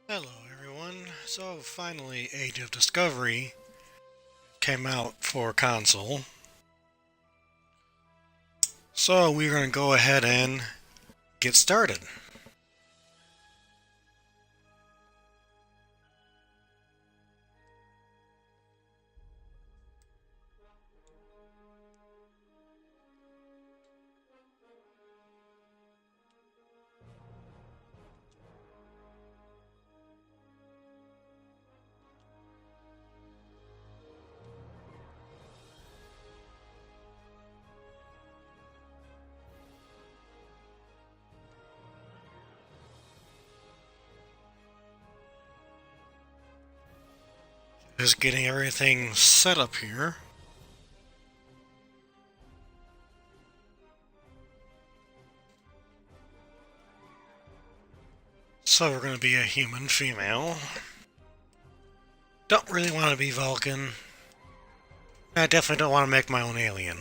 Hello everyone. So finally Age of Discovery came out for console. So we're going to go ahead and get started. Just getting everything set up here. So we're going to be a human female. Don't really want to be Vulcan. I definitely don't want to make my own alien.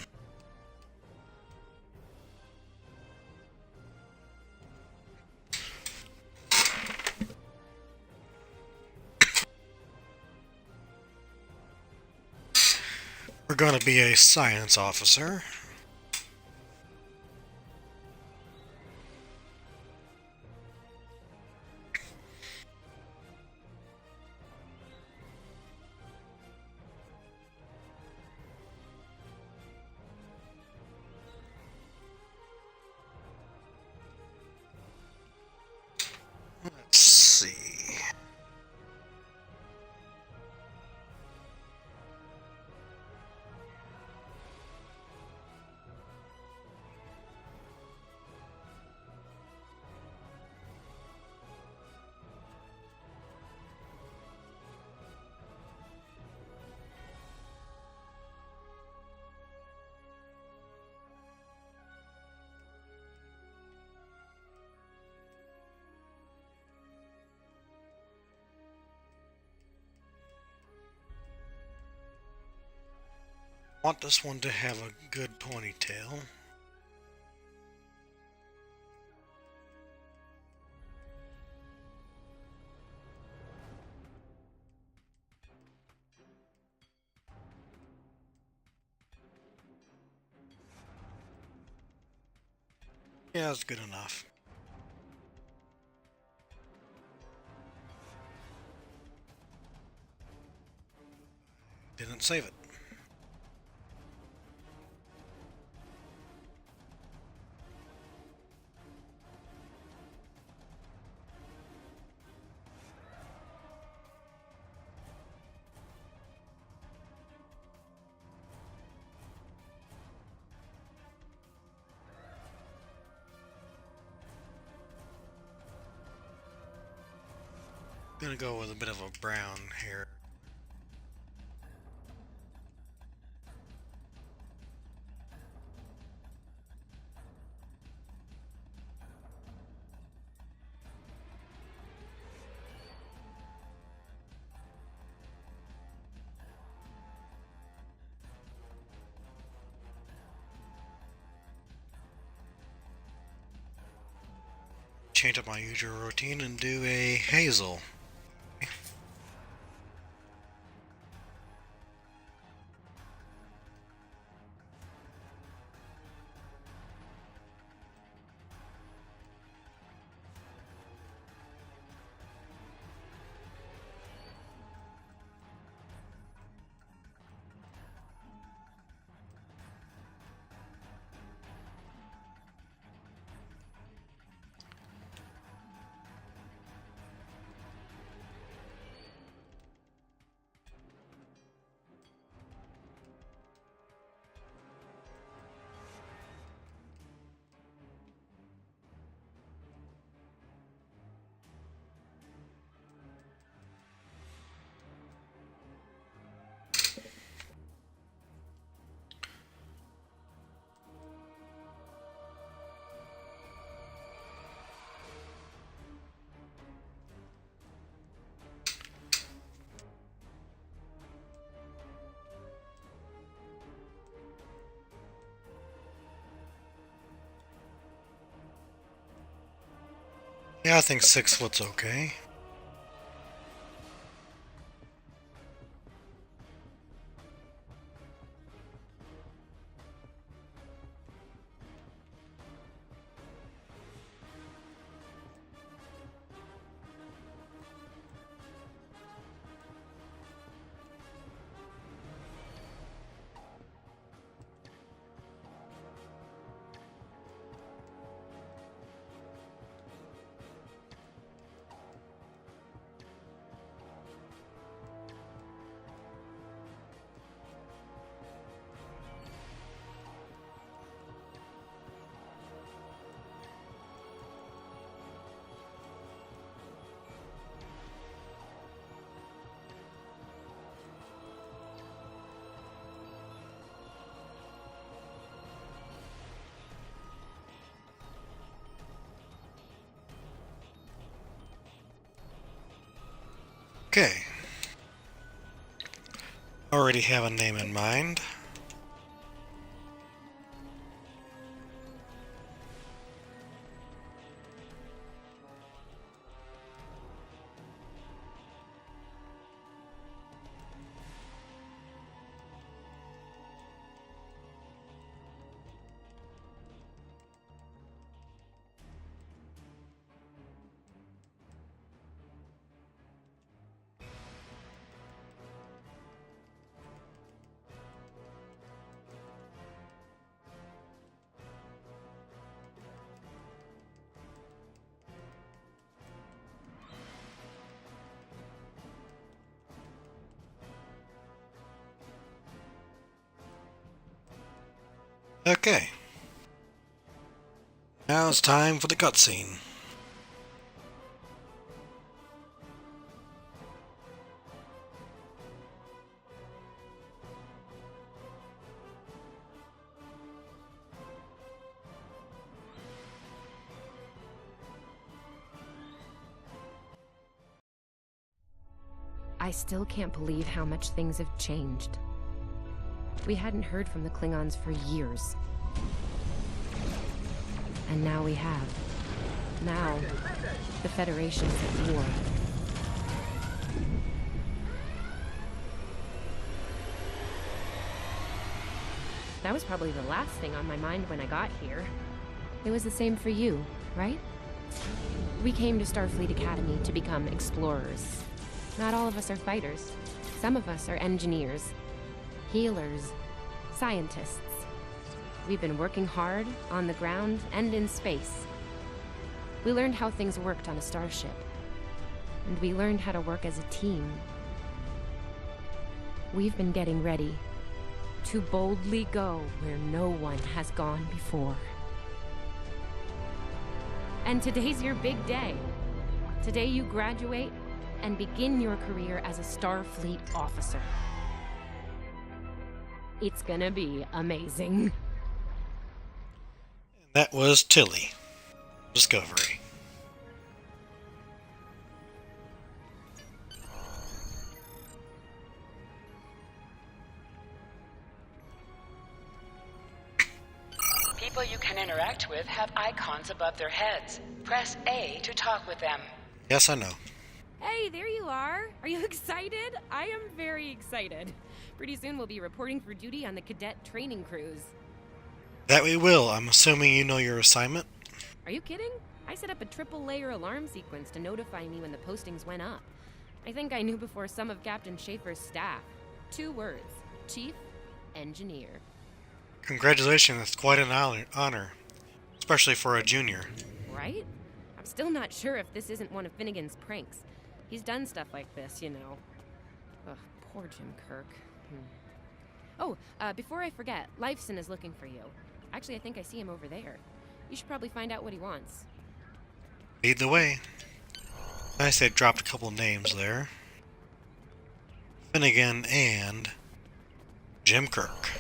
We're going to be a science officer. Let's see. I want this one to have a good ponytail. Yeah, it's good enough. Didn't save it. Gonna go with a bit of a brown here. Change up my usual routine and do a hazel. Yeah, I think 6 foot's okay. Okay. Already have a name in mind. Okay. Now it's time for the cutscene. I still can't believe how much things have changed. We hadn't heard from the Klingons for years. And now we have. Now, the Federation's at war. That was probably the last thing on my mind when I got here. It was the same for you, right? We came to Starfleet Academy to become explorers. Not all of us are fighters. Some of us are engineers, healers, scientists. We've been working hard on the ground and in space. We learned how things worked on a starship. And we learned how to work as a team. We've been getting ready to boldly go where no one has gone before. And today's your big day. Today you graduate and begin your career as a Starfleet officer. It's gonna be amazing. That was Tilly. Discovery. People you can interact with have icons above their heads. Press A to talk with them. Yes, I know. Hey, there you are. Are you excited? I am very excited. Pretty soon we'll be reporting for duty on the cadet training cruise. That we will. I'm assuming you know your assignment? Are you kidding? I set up a triple-layer alarm sequence to notify me when the postings went up. I think I knew before some of Captain Schaefer's staff. 2 words. Chief Engineer. Congratulations, it's quite an honor. Especially for a junior. Right? I'm still not sure if this isn't one of Finnegan's pranks. He's done stuff like this, you know. Ugh, poor Jim Kirk. Oh, before I forget, Lifeson is looking for you. Actually, I think I see him over there. You should probably find out what he wants. Lead the way. Nice they dropped a couple names there. Finnegan and Jim Kirk.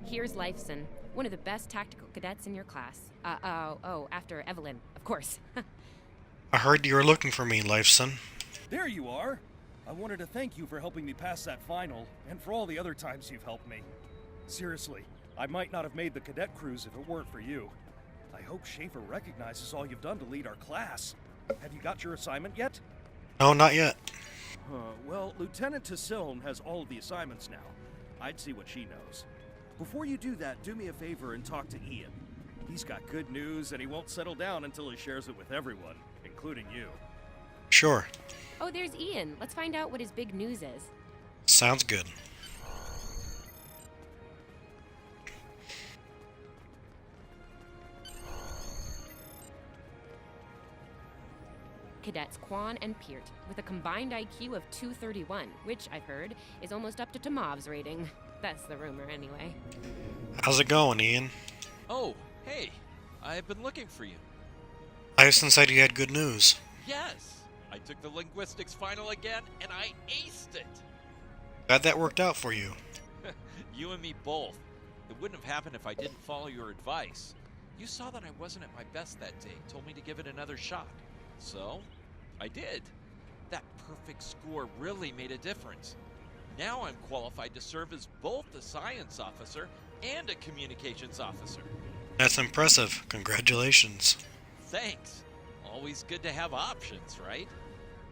Here's Lifeson, one of the best tactical cadets in your class. After Evelyn, of course. I heard you were looking for me, Lifeson. There you are! I wanted to thank you for helping me pass that final, and for all the other times you've helped me. Seriously, I might not have made the cadet cruise if it weren't for you. I hope Schaefer recognizes all you've done to lead our class. Have you got your assignment yet? No, not yet. Well, Lieutenant Tassiln has all of the assignments now. I'd see what she knows. Before you do that, do me a favor and talk to Ian. He's got good news, and he won't settle down until he shares it with everyone, including you. Sure. Oh, there's Ian. Let's find out what his big news is. Sounds good. Cadets Quan and Peart, with a combined IQ of 231, which, I've heard, is almost up to Tomov's rating. That's the rumor, anyway. How's it going, Ian? Oh, hey. I've been looking for you. Lifeson said you had good news. Yes. I took the linguistics final again, and I aced it. Glad that worked out for you. You and me both. It wouldn't have happened if I didn't follow your advice. You saw that I wasn't at my best that day, told me to give it another shot. So, I did. That perfect score really made a difference. Now I'm qualified to serve as both a science officer and a communications officer. That's impressive. Congratulations. Thanks. Always good to have options, right?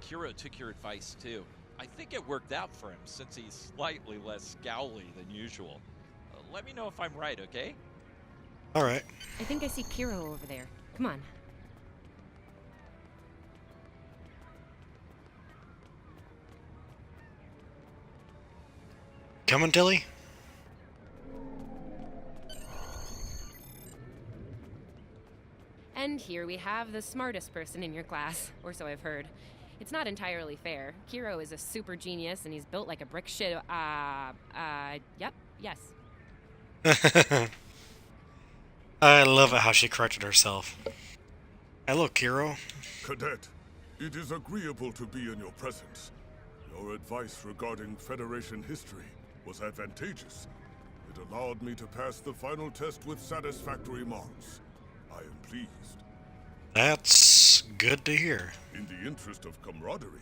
Kiro took your advice too. I think it worked out for him since he's slightly less scowly than usual. Let me know if I'm right, okay? Alright. I think I see Kiro over there. Come on. Coming, Tilly? And here we have the smartest person in your class, or so I've heard. It's not entirely fair. Kiro is a super genius, and he's built like a brick shit. Yep, yes. I love it how she corrected herself. Hello, Kiro. Cadet, it is agreeable to be in your presence. Your advice regarding Federation history was advantageous. It allowed me to pass the final test with satisfactory marks. I am pleased. That's good to hear. In the interest of camaraderie,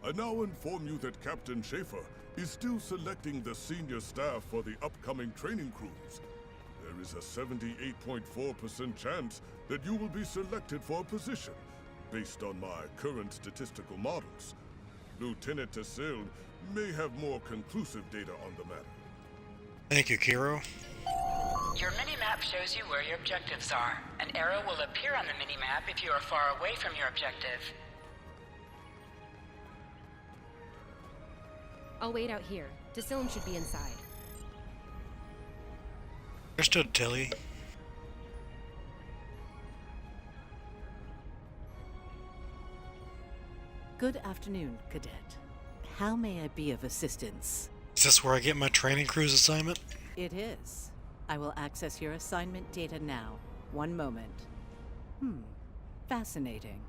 I now inform you that Captain Schaefer is still selecting the senior staff for the upcoming training cruise. There is a 78.4% chance that you will be selected for a position, based on my current statistical models. Lieutenant Tassil may have more conclusive data on the matter. Thank you, Kiro. Your mini-map shows you where your objectives are. An arrow will appear on the mini-map if you are far away from your objective. I'll wait out here. Tassilum should be inside. Understood, Tilly. Good afternoon, Cadet. How may I be of assistance? Is this where I get my training cruise assignment? It is. I will access your assignment data now. One moment. Fascinating.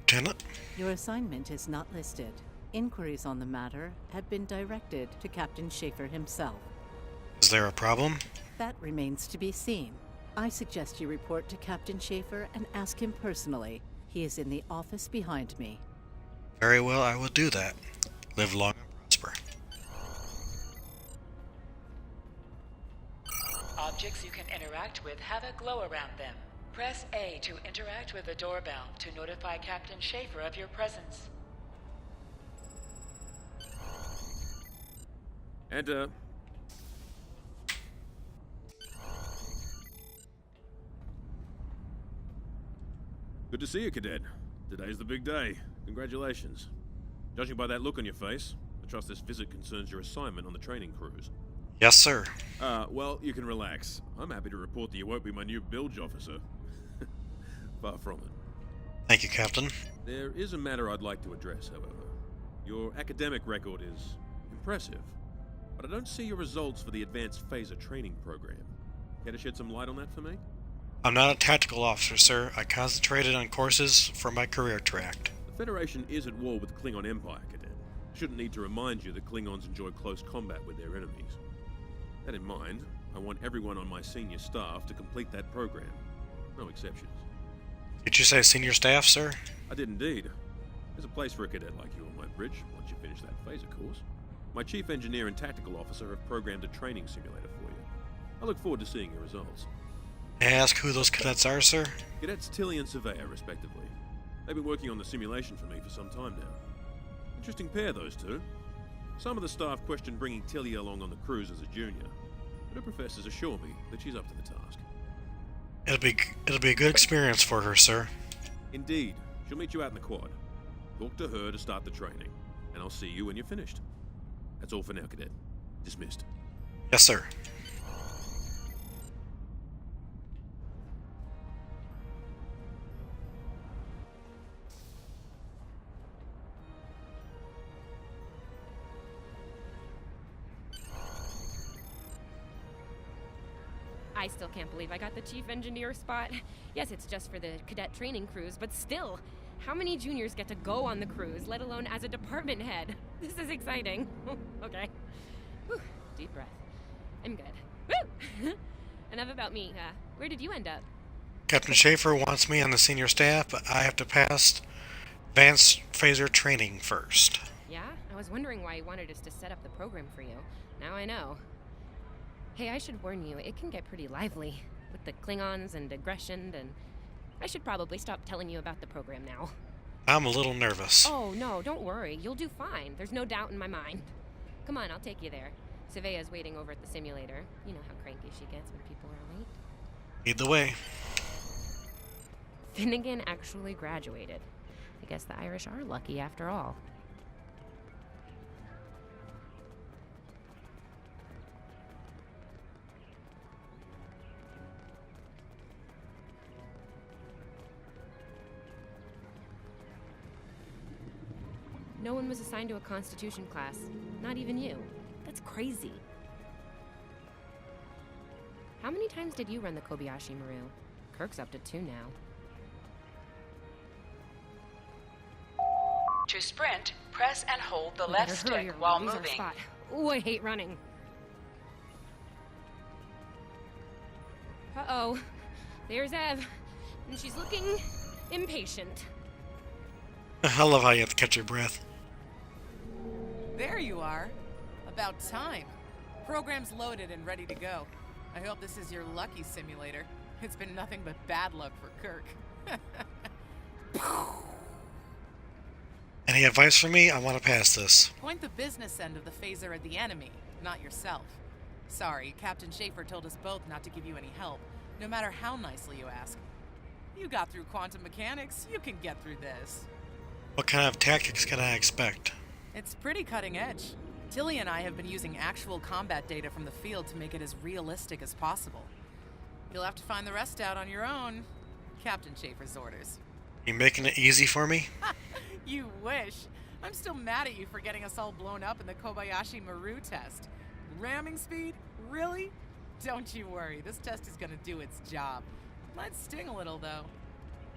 Lieutenant? Your assignment is not listed. Inquiries on the matter have been directed to Captain Schaefer himself. Is there a problem? That remains to be seen. I suggest you report to Captain Schaefer and ask him personally. He is in the office behind me. Very well, I will do that. Live long and prosper. Objects you can interact with have a glow around them. Press A to interact with the doorbell to notify Captain Schaefer of your presence. Enter. Good to see you, Cadet. Today's the big day. Congratulations. Judging by that look on your face, I trust this visit concerns your assignment on the training cruise. Yes, sir. Well, you can relax. I'm happy to report that you won't be my new bilge officer. Far from it. Thank you, Captain. There is a matter I'd like to address, however. Your academic record is impressive, but I don't see your results for the Advanced Phaser training program. Care to shed some light on that for me? I'm not a tactical officer, sir. I concentrated on courses for my career track. The Federation is at war with the Klingon Empire, Cadet. I shouldn't need to remind you that Klingons enjoy close combat with their enemies. That in mind, I want everyone on my senior staff to complete that program. No exceptions. Did you say senior staff, sir? I did indeed. There's a place for a cadet like you on my bridge once you finish that phaser course. My chief engineer and tactical officer have programmed a training simulator for you. I look forward to seeing your results. May I ask who those cadets are, sir? Cadets Tilly and Surveyor, respectively. They've been working on the simulation for me for some time now. Interesting pair, those two. Some of the staff question bringing Tilly along on the cruise as a junior, but her professors assure me that she's up to the task. It'll be a good experience for her, sir. Indeed. She'll meet you out in the quad. Talk to her to start the training, and I'll see you when you're finished. That's all for now, Cadet. Dismissed. Yes, sir. I still can't believe I got the chief engineer spot. Yes, it's just for the cadet training cruise, but still, how many juniors get to go on the cruise, let alone as a department head? This is exciting. Okay. Whew, deep breath. I'm good. Woo! Enough about me. Where did you end up? Captain Schaefer wants me on the senior staff, but I have to pass Advanced phaser training first. Yeah? I was wondering why you wanted us to set up the program for you. Now I know. Hey, I should warn you, it can get pretty lively. With the Klingons and aggression, and I should probably stop telling you about the program now. I'm a little nervous. Oh, no, don't worry. You'll do fine. There's no doubt in my mind. Come on, I'll take you there. Savea's waiting over at the simulator. You know how cranky she gets when people are late. Lead the way. Finnegan actually graduated. I guess the Irish are lucky after all. No one was assigned to a Constitution class. Not even you. That's crazy. How many times did you run the Kobayashi Maru? Kirk's up to 2 now. To sprint, press and hold the You left better hurry stick or while we'll lose our moving. spot. Ooh, I hate running. Uh-oh. There's Ev. And she's looking impatient. I love how you have to catch your breath. There you are. About time. Program's loaded and ready to go. I hope this is your lucky simulator. It's been nothing but bad luck for Kirk. Any advice for me? I want to pass this. Point the business end of the phaser at the enemy, not yourself. Sorry, Captain Schaefer told us both not to give you any help, no matter how nicely you ask. You got through quantum mechanics, you can get through this. What kind of tactics can I expect? It's pretty cutting edge. Tilly and I have been using actual combat data from the field to make it as realistic as possible. You'll have to find the rest out on your own. Captain Schaefer's orders. You making it easy for me? You wish. I'm still mad at you for getting us all blown up in the Kobayashi Maru test. Ramming speed? Really? Don't you worry, this test is gonna do its job. Might sting a little, though.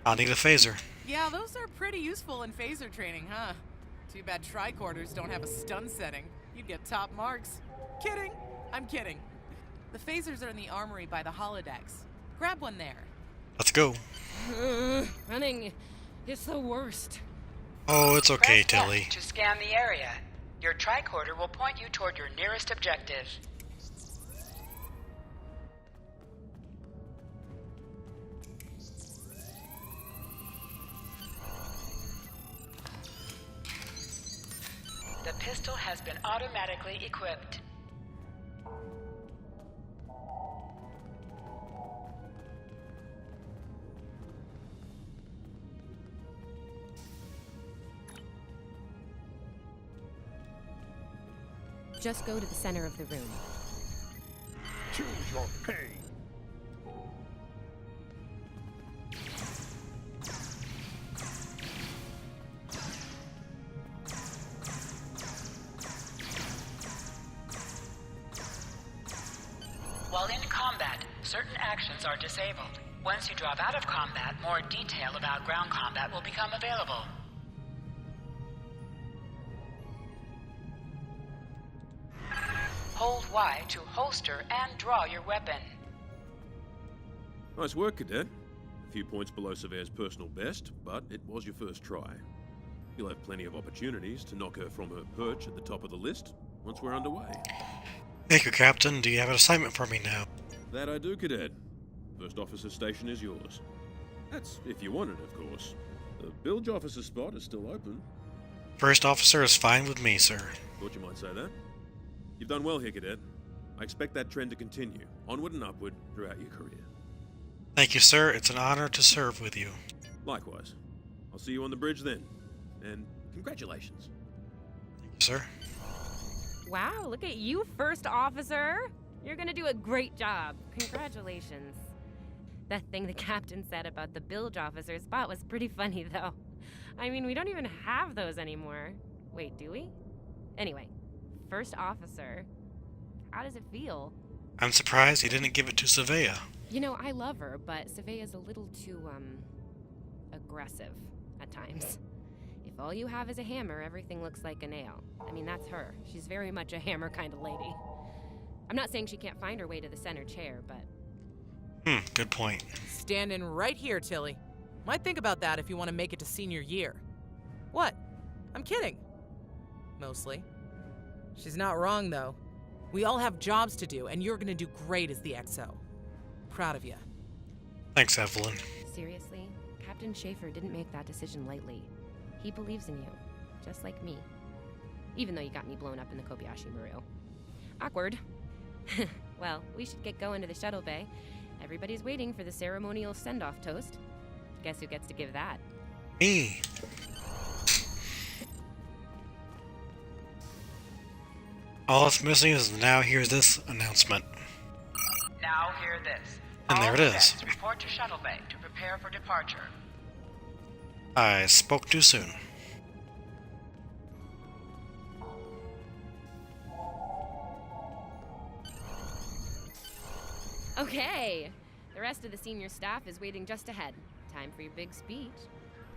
I'll need a phaser. Yeah, those are pretty useful in phaser training, huh? Too bad tricorders don't have a stun setting. You'd get top marks. Kidding! I'm kidding. The phasers are in the armory by the holodecks. Grab one there. Let's go. Running is the worst. Oh, it's okay, Press Tilly. F to scan the area. Your tricorder will point you toward your nearest objective. The pistol has been automatically equipped. Just go to the center of the room. Choose your pain. While in combat, certain actions are disabled. Once you drop out of combat, more detail about ground combat will become available. Hold Y to holster and draw your weapon. Nice work, Cadet. A few points below Severe's personal best, but it was your first try. You'll have plenty of opportunities to knock her from her perch at the top of the list once we're underway. Thank you, Captain. Do you have an assignment for me now? That I do, Cadet. First officer's station is yours. That's if you want it, of course. The bilge officer's spot is still open. First officer is fine with me, sir. Thought you might say that. You've done well here, Cadet. I expect that trend to continue, onward and upward, throughout your career. Thank you, sir. It's an honor to serve with you. Likewise. I'll see you on the bridge then. And congratulations. Thank you, sir. Wow, look at you, first officer. You're gonna do a great job. Congratulations. That thing the captain said about the bilge officer spot was pretty funny, though. I mean, we don't even have those anymore. Wait, do we? Anyway, first officer. How does it feel? I'm surprised he didn't give it to Savea. You know, I love her, but Savea's a little too, aggressive at times. If all you have is a hammer, everything looks like a nail. I mean, that's her. She's very much a hammer kind of lady. I'm not saying she can't find her way to the center chair, but... Good point. Standing right here, Tilly. Might think about that if you want to make it to senior year. What? I'm kidding. Mostly. She's not wrong, though. We all have jobs to do, and you're gonna do great as the XO. Proud of you. Thanks, Evelyn. Seriously, Captain Schaefer didn't make that decision lightly. He believes in you, just like me. Even though you got me blown up in the Kobayashi Maru. Awkward. Well, we should get going to the shuttle bay. Everybody's waiting for the ceremonial send-off toast. Guess who gets to give that? Me. All that's missing is now here's this announcement. Now hear this. And there it All is. cadets report to shuttle bay to prepare for departure. I spoke too soon. Okay! The rest of the senior staff is waiting just ahead. Time for your big speech.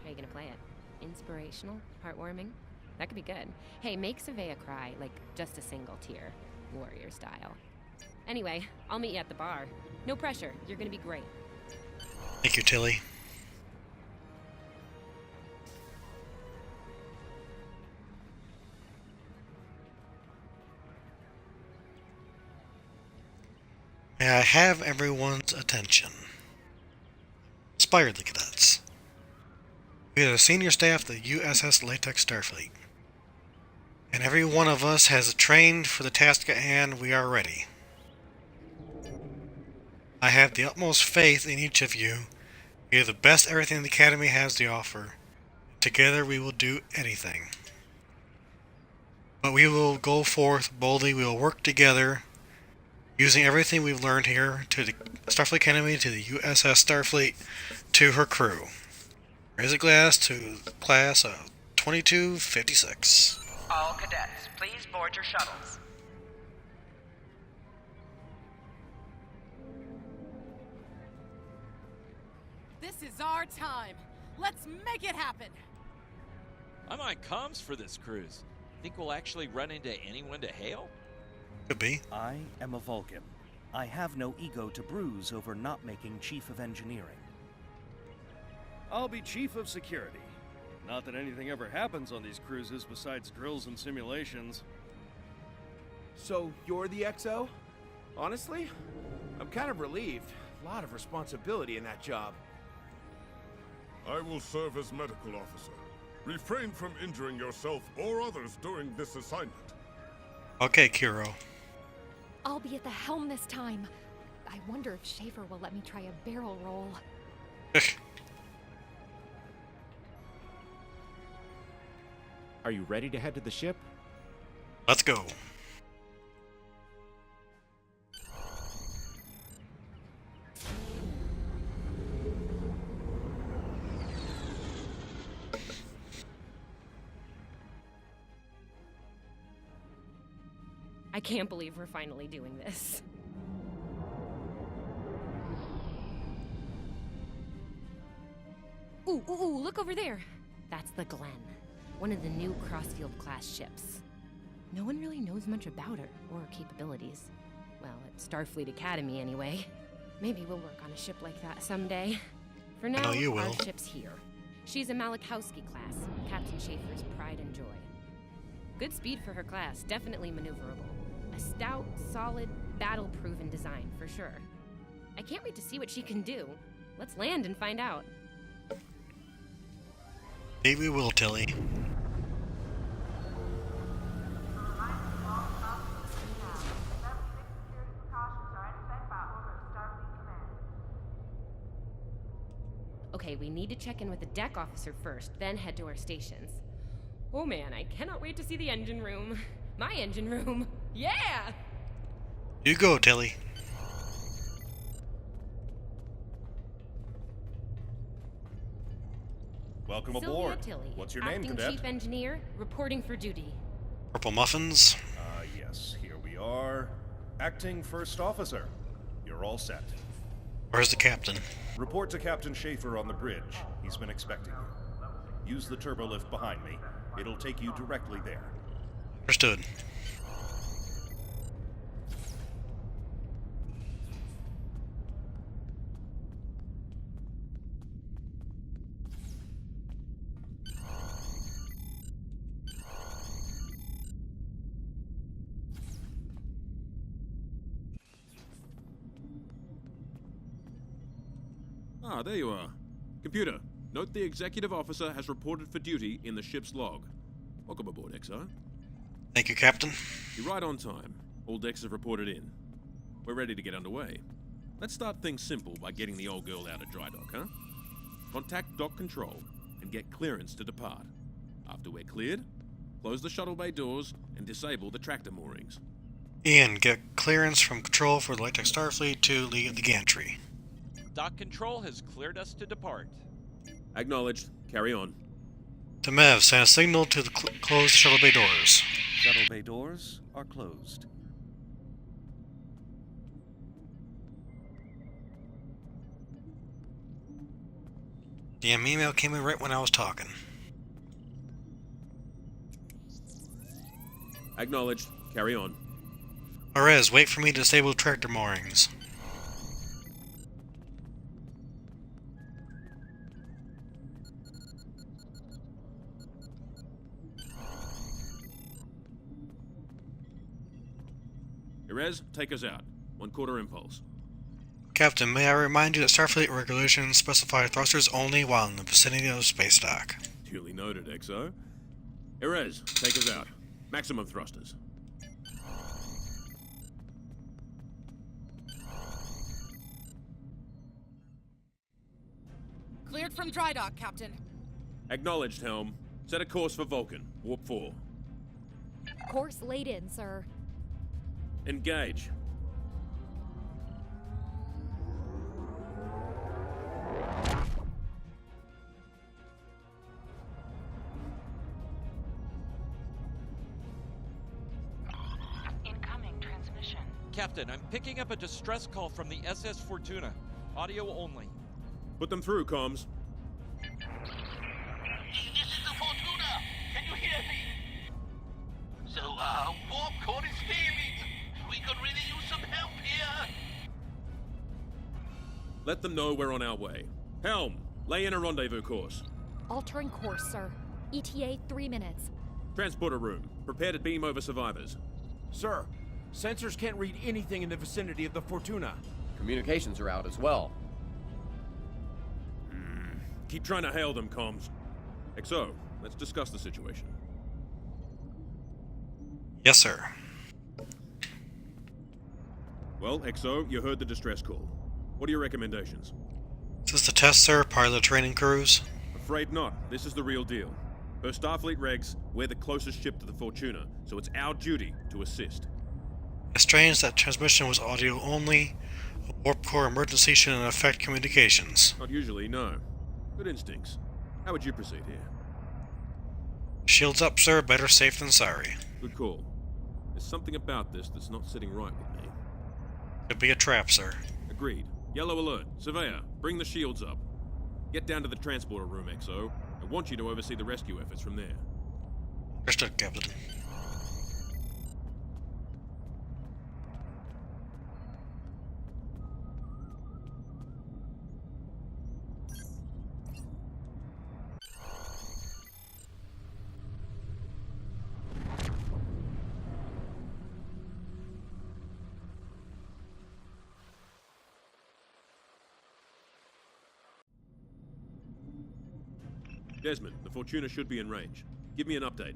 How are you gonna play it? Inspirational? Heartwarming? That could be good. Hey, make Savea cry, like just a single tear. Warrior style. Anyway, I'll meet you at the bar. No pressure, you're gonna be great. Thank you, Tilly. May I have everyone's attention? Inspired the cadets. We are the senior staff of the USS Latex Starfleet. And every one of us has trained for the task at hand. We are ready. I have the utmost faith in each of you. We are the best everything the Academy has to offer. Together we will do anything. But we will go forth boldly. We will work together, using everything we've learned here to the Starfleet Academy, to the USS Starfleet, to her crew. Raise a glass to class of 2256. All cadets, please board your shuttles. This is our time. Let's make it happen. I'm on comms for this cruise. Think we'll actually run into anyone to hail? Could be. I am a Vulcan. I have no ego to bruise over not making Chief of Engineering. I'll be Chief of Security. Not that anything ever happens on these cruises besides drills and simulations. So, you're the XO? Honestly, I'm kind of relieved. A lot of responsibility in that job. I will serve as medical officer. Refrain from injuring yourself or others during this assignment. Okay, Kiro. I'll be at the helm this time. I wonder if Schaefer will let me try a barrel roll. Are you ready to head to the ship? Let's go. I can't believe we're finally doing this. Ooh, look over there. That's the Glen, one of the new Crossfield-class ships. No one really knows much about her or her capabilities. Well, at Starfleet Academy, anyway. Maybe we'll work on a ship like that someday. For now, you will. our ship's here. She's a Malachowski class, Captain Schaefer's pride and joy. Good speed for her class, definitely maneuverable. A stout, solid, battle-proven design, for sure. I can't wait to see what she can do. Let's land and find out. Maybe we will, Tilly. Okay, we need to check in with the deck officer first, then head to our stations. Oh man, I cannot wait to see the engine room. My engine room. Yeah! You go, Tilly. Welcome Sylvia aboard. Tilly, What's your name, Acting Cadet? Chief Engineer, reporting for duty. Purple muffins. Yes, here we are. Acting First Officer. You're all set. Where's the captain? Report to Captain Schaefer on the bridge. He's been expecting you. Use the turbolift behind me. It'll take you directly there. Understood. Ah, there you are. Computer, note the executive officer has reported for duty in the ship's log. Welcome aboard, XO. Thank you, Captain. You're right on time. All decks have reported in. We're ready to get underway. Let's start things simple by getting the old girl out of dry dock, huh? Contact dock control and get clearance to depart. After we're cleared, close the shuttle bay doors and disable the tractor moorings. Ian, get clearance from control for the Light Tech Starfleet to League of the Gantry. Dock control has cleared us to depart. Acknowledged. Carry on. To Mev, send a signal to close the shuttle bay doors. Shuttle bay doors are closed. Damn email came in right when I was talking. Acknowledged. Carry on. Perez, wait for me to disable tractor moorings. Erez, take us out. 1/4 impulse. Captain, may I remind you that Starfleet regulations specify thrusters only while in the vicinity of the space dock. Duly noted, XO. Erez, take us out. Maximum thrusters. Cleared from dry dock, Captain. Acknowledged, Helm. Set a course for Vulcan. Warp 4. Course laid in, sir. Engage. Incoming transmission. Captain, I'm picking up a distress call from the SS Fortuna. Audio only. Put them through, comms. This is the Fortuna! Can you hear me? So, warp core is failing. We could really use some help here. Let them know we're on our way. Helm, lay in a rendezvous course. Altering course, sir. ETA 3 minutes. Transporter room. Prepare to beam over survivors. Sir, sensors can't read anything in the vicinity of the Fortuna. Communications are out as well. Keep trying to hail them, comms. XO, let's discuss the situation. Yes, sir. Well, XO, you heard the distress call. What are your recommendations? Is this the test, sir? Part of the training cruise? Afraid not. This is the real deal. Per Starfleet regs, we're the closest ship to the Fortuna, so it's our duty to assist. It's strange that transmission was audio only. A warp core emergency shouldn't affect communications. Not usually, no. Good instincts. How would you proceed here? Shields up, sir. Better safe than sorry. Good call. There's something about this that's not sitting right with me. Could be a trap, sir. Agreed. Yellow alert. Surveyor, bring the shields up. Get down to the transporter room, XO. I want you to oversee the rescue efforts from there. Understood, Captain. Desmond, the Fortuna should be in range. Give me an update.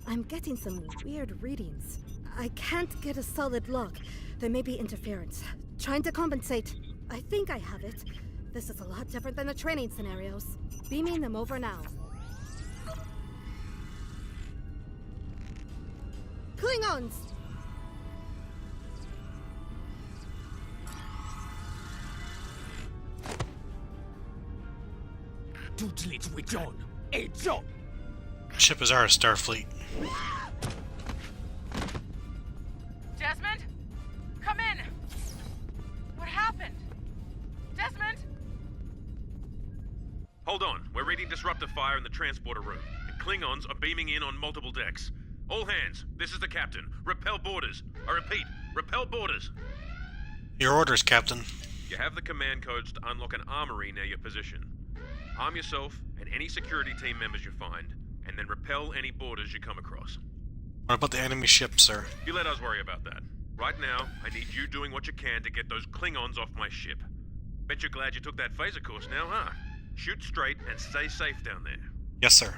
I'm getting some weird readings. I can't get a solid lock. There may be interference. Trying to compensate. I think I have it. This is a lot different than the training scenarios. Beaming them over now. Klingons! Ship is ours, Starfleet. Desmond? Come in! What happened? Desmond? Hold on. We're reading disruptor fire in the transporter room. The Klingons are beaming in on multiple decks. All hands, this is the captain. Repel boarders. I repeat, repel boarders. Your orders, Captain. You have the command codes to unlock an armory near your position. Arm yourself and any security team members you find, and then repel any boarders you come across. What about the enemy ship, sir? You let us worry about that. Right now, I need you doing what you can to get those Klingons off my ship. Bet you're glad you took that phaser course now, huh? Shoot straight and stay safe down there. Yes, sir.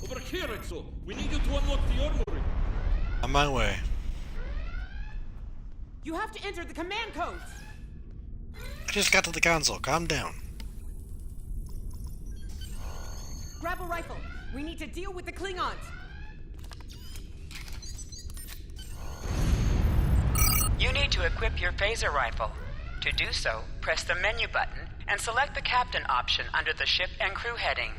Over here, Exo. We need you to unlock the armory. On my way. You have to enter the command codes. I just got to the console. Calm down. Grab a rifle. We need to deal with the Klingons. You need to equip your phaser rifle. To do so, press the menu button and select the captain option under the ship and crew heading.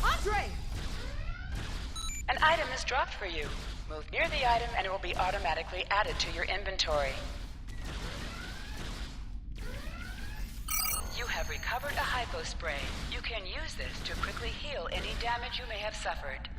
Andre! An item is dropped for you. Move near the item and it will be automatically added to your inventory. You have recovered a hypo spray. You can use this to quickly heal any damage you may have suffered.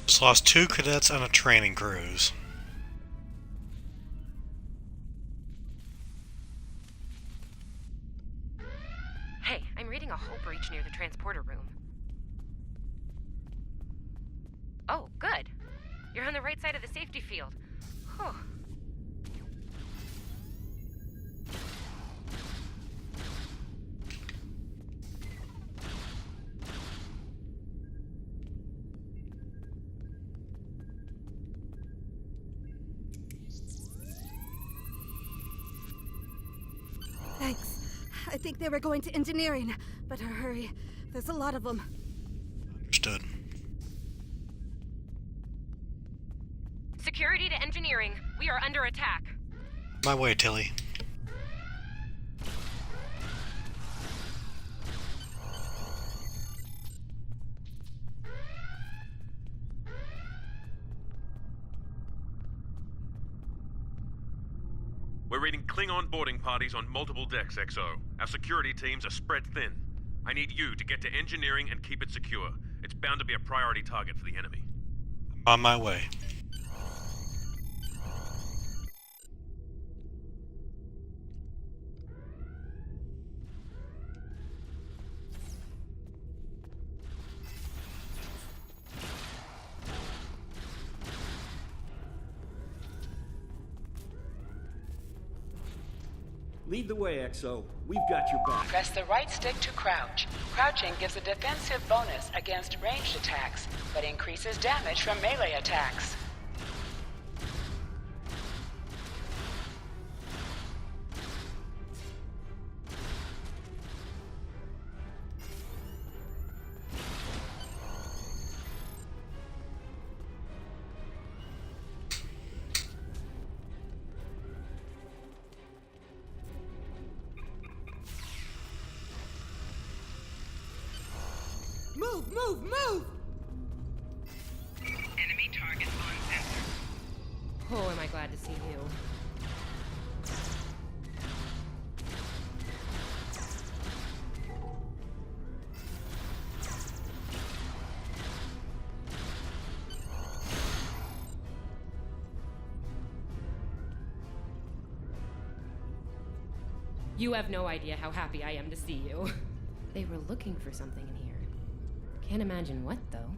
Just lost 2 cadets on a training cruise. Hey, I'm reading a hull breach near the transporter room. Oh, good. You're on the right side of the safety field. Whew. Thanks. I think they were going to engineering. Better hurry. There's a lot of them. Understood. Security to engineering. We are under attack. My way, Tilly. We're reading Klingon boarding parties on multiple decks, XO. Our security teams are spread thin. I need you to get to engineering and keep it secure. It's bound to be a priority target for the enemy. On my way. Lead the way, XO. We've got your back. Press the right stick to crouch. Crouching gives a defensive bonus against ranged attacks, but increases damage from melee attacks. Move, move, move! Enemy target on sensor. Oh, am I glad to see you. You have no idea how happy I am to see you. They were looking for something in here. Can't imagine what, though.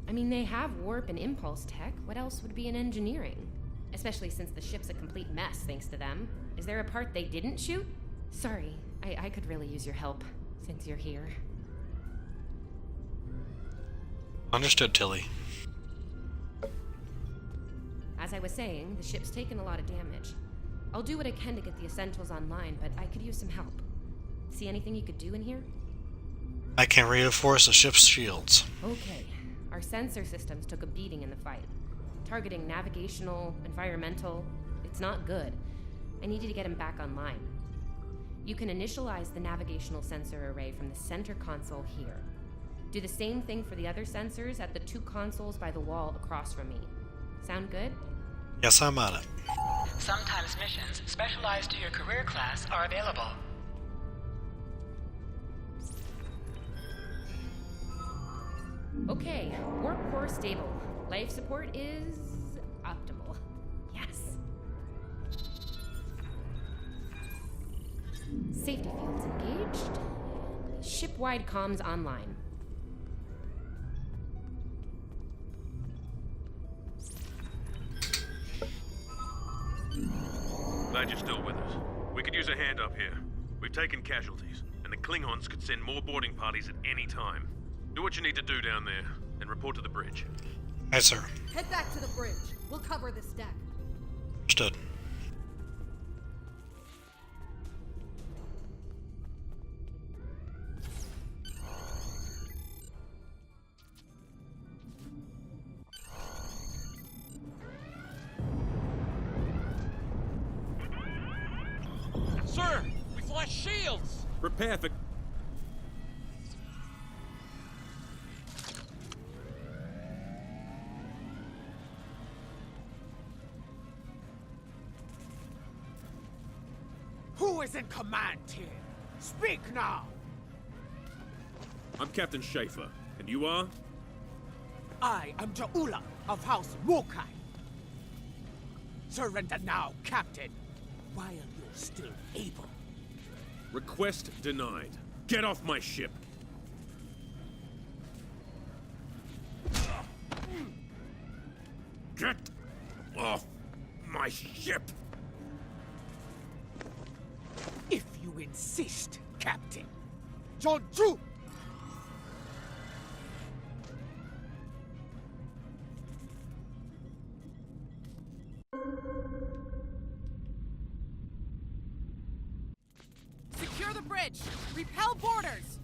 I mean, they have warp and impulse tech. What else would be in engineering? Especially since the ship's a complete mess, thanks to them. Is there a part they didn't shoot? Sorry, I could really use your help, since you're here. Understood, Tilly. As I was saying, the ship's taken a lot of damage. I'll do what I can to get the essentials online, but I could use some help. See anything you could do in here? I can reinforce the ship's shields. Okay. Our sensor systems took a beating in the fight. Targeting navigational, environmental, it's not good. I need you to get them back online. You can initialize the navigational sensor array from the center console here. Do the same thing for the other sensors at the 2 consoles by the wall across from me. Sound good? Yes, I'm on it. Sometimes missions specialized to your career class are available. Okay, warp core stable. Life support is optimal. Yes. Safety fields engaged. Ship-wide comms online. Glad you're still with us. We could use a hand up here. We've taken casualties, and the Klingons could send more boarding parties at any time. Do what you need to do down there, and report to the bridge. Aye, sir. Head back to the bridge. We'll cover this deck. Understood. Sir, we've lost shields! Prepare for... Who is in command here? Speak now! I'm Captain Schaefer, and you are? I am Ja'ula of House Wokai. Surrender now, Captain, while you're still able. Request denied. Get off my ship! Get off my ship! If you insist, Captain. Jonju! Secure the bridge! Repel boarders!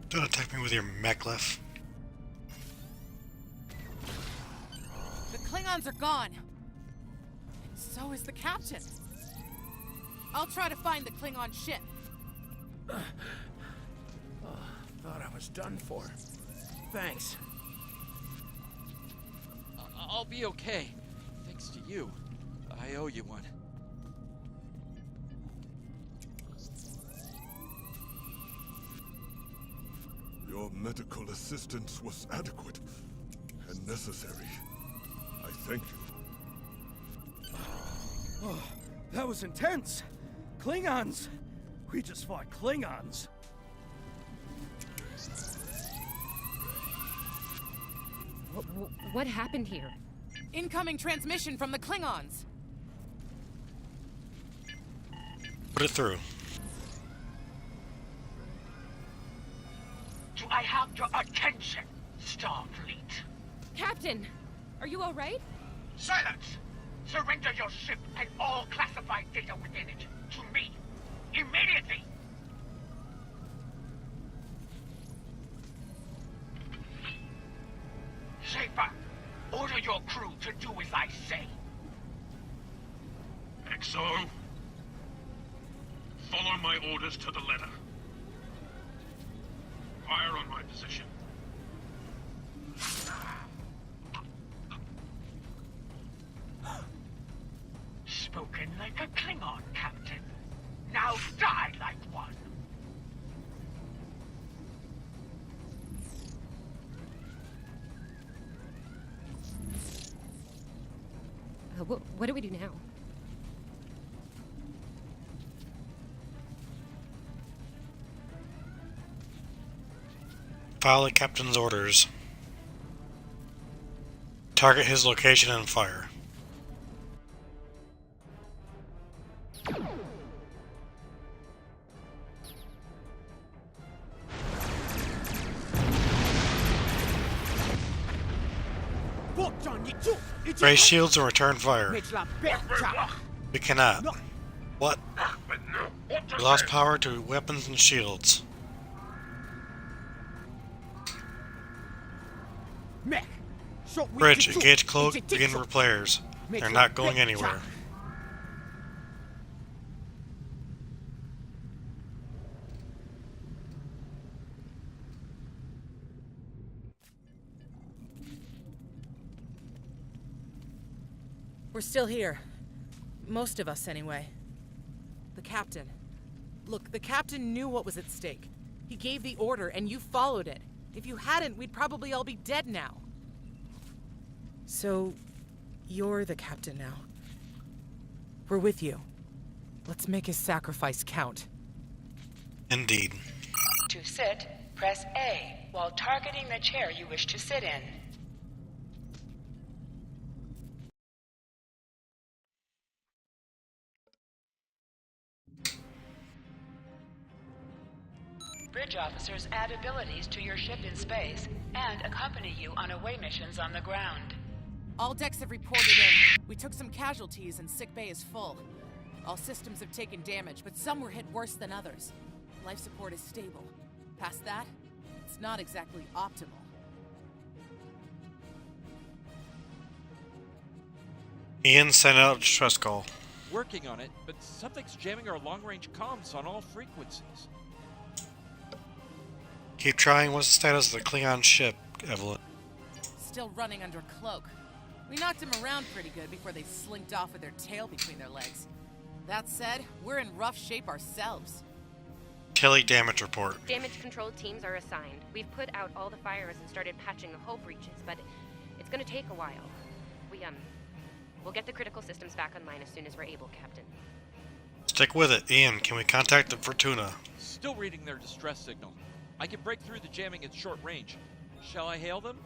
Don't attack me with your mek'leth. The Klingons are gone. And so is the captain. I'll try to find the Klingon ship. Thought I was done for. Thanks. I'll be okay. Thanks to you. I owe you one. Your medical assistance was adequate and necessary. I thank you. Oh, that was intense. Klingons. We just fought Klingons. What happened here? Incoming transmission from the Klingons. Put it through. Do I have your attention, Starfleet? Captain, are you all right? Silence! Surrender your ship and all classified data within it to me. Immediately! Schaefer, order your crew to do as I say. XO, follow my orders to the letter. Fire on my position. Spoken like a Klingon, Captain. Now die like one. What do we do now? Follow the captain's orders. Target his location and fire. Raise shields and return fire. We cannot. What? We lost power to weapons and shields. Bridge, engage cloak, begin repairs. They're not going anywhere. We're still here. Most of us, anyway. The captain. Look, the captain knew what was at stake. He gave the order, and you followed it. If you hadn't, we'd probably all be dead now. So, you're the captain now. We're with you. Let's make his sacrifice count. Indeed. To sit, press A while targeting the chair you wish to sit in. Bridge officers add abilities to your ship in space and accompany you on away missions on the ground. All decks have reported in. We took some casualties and sick bay is full. All systems have taken damage, but some were hit worse than others. Life support is stable. Past that, it's not exactly optimal. Ian sent out a distress call. Working on it, but something's jamming our long-range comms on all frequencies. Keep trying. What's the status of the Klingon ship, Evelyn? Still running under cloak. We knocked them around pretty good before they slinked off with their tail between their legs. That said, we're in rough shape ourselves. Tilly, damage report. Damage control teams are assigned. We've put out all the fires and started patching the hull breaches, but it's gonna take a while. We'll get the critical systems back online as soon as we're able, Captain. Stick with it. Ian, can we contact the Fortuna? Still reading their distress signal. I can break through the jamming at short range. Shall I hail them?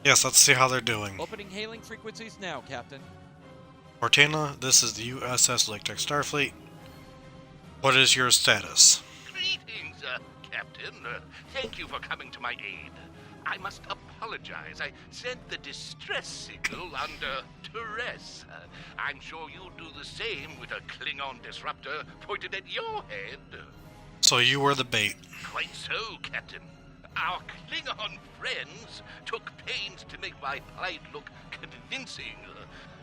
Yes, let's see how they're doing. Opening hailing frequencies now, Captain. Fortuna, this is the USS Lake Tech Starfleet. What is your status? Greetings, Captain. Thank you for coming to my aid. I must apologize. I sent the distress signal under duress. I'm sure you'll do the same with a Klingon disruptor pointed at your head. So you were the bait. Quite so, Captain. Our Klingon friends took pains to make my plight look convincing,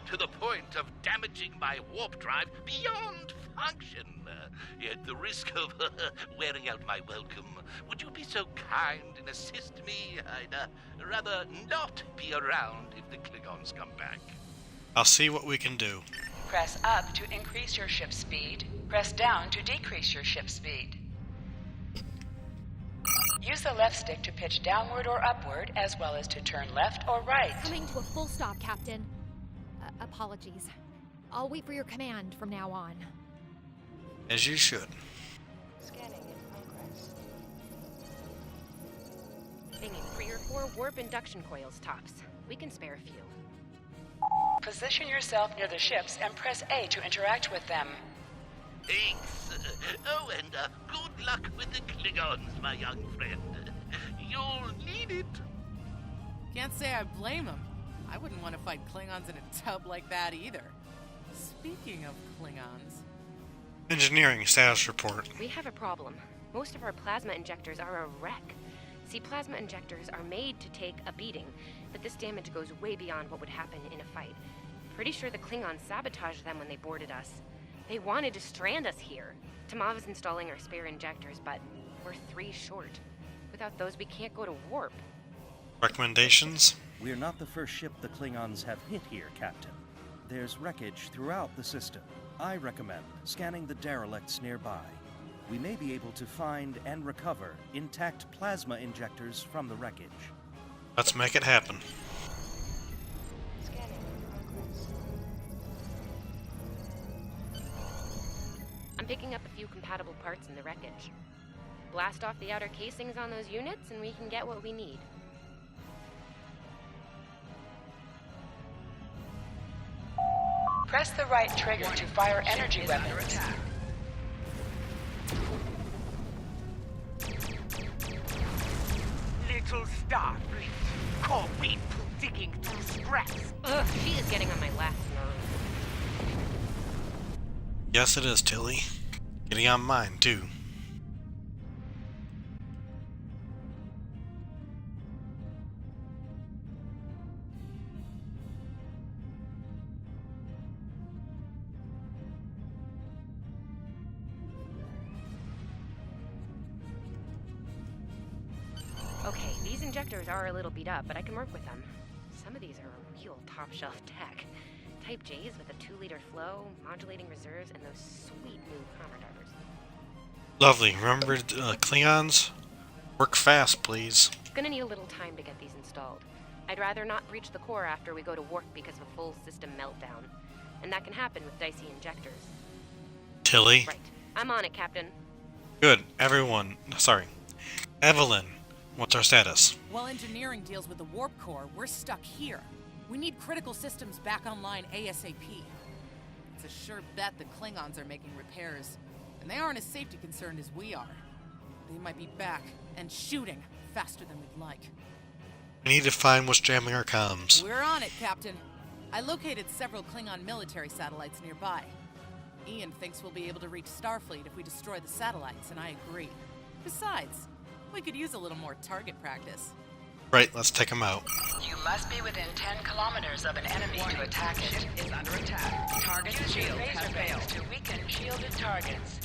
to the point of damaging my warp drive beyond function. At the risk of wearing out my welcome, would you be so kind and assist me? I'd rather not be around if the Klingons come back. I'll see what we can do. Press up to increase your ship speed. Press down to decrease your ship speed. Use the left stick to pitch downward or upward, as well as to turn left or right. Coming to a full stop, Captain. Apologies. I'll wait for your command from now on. As you should. Scanning in progress. Thinking 3 or 4 warp induction coils tops. We can spare a few. Position yourself near the ships and press A to interact with them. Thanks. Oh, and good luck with the Klingons, my young friend. You'll need it. Can't say I blame him. I wouldn't want to fight Klingons in a tub like that either. Speaking of Klingons... Engineering status report. We have a problem. Most of our plasma injectors are a wreck. See, plasma injectors are made to take a beating, but this damage goes way beyond what would happen in a fight. Pretty sure the Klingons sabotaged them when they boarded us. They wanted to strand us here. Tamava's installing our spare injectors, but we're 3 short. Without those, we can't go to warp. Recommendations? We're not the first ship the Klingons have hit here, Captain. There's wreckage throughout the system. I recommend scanning the derelicts nearby. We may be able to find and recover intact plasma injectors from the wreckage. Let's make it happen. I'm picking up a few compatible parts in the wreckage. Blast off the outer casings on those units and we can get what we need. Press the right trigger to fire energy weapons. Little Starfleet, caught me digging through scraps. Ugh, she is getting on my last nerve. Yes, it is, Tilly. Getting on mine, too. Okay, these injectors are a little beat up, but I can work with them. Some of these are real top-shelf tech. Type J's with a 2-liter flow, modulating reserves, and those sweet new Commodores. Lovely. Remember, Klingons? Work fast, please. Gonna need a little time to get these installed. I'd rather not breach the core after we go to warp because of a full system meltdown. And that can happen with dicey injectors. Tilly? Right. I'm on it, Captain. Good. Everyone. Sorry. Evelyn. What's our status? While engineering deals with the warp core, we're stuck here. We need critical systems back online ASAP. It's a sure bet the Klingons are making repairs, and they aren't as safety concerned as we are. They might be back and shooting faster than we'd like. We need to find what's jamming our comms. We're on it, Captain. I located several Klingon military satellites nearby. Ian thinks we'll be able to reach Starfleet if we destroy the satellites, and I agree. Besides, we could use a little more target practice. Right, let's take them out. You must be within 10 kilometers of an enemy to attack it. Ship is under attack. Target shield has failed to weaken shielded targets.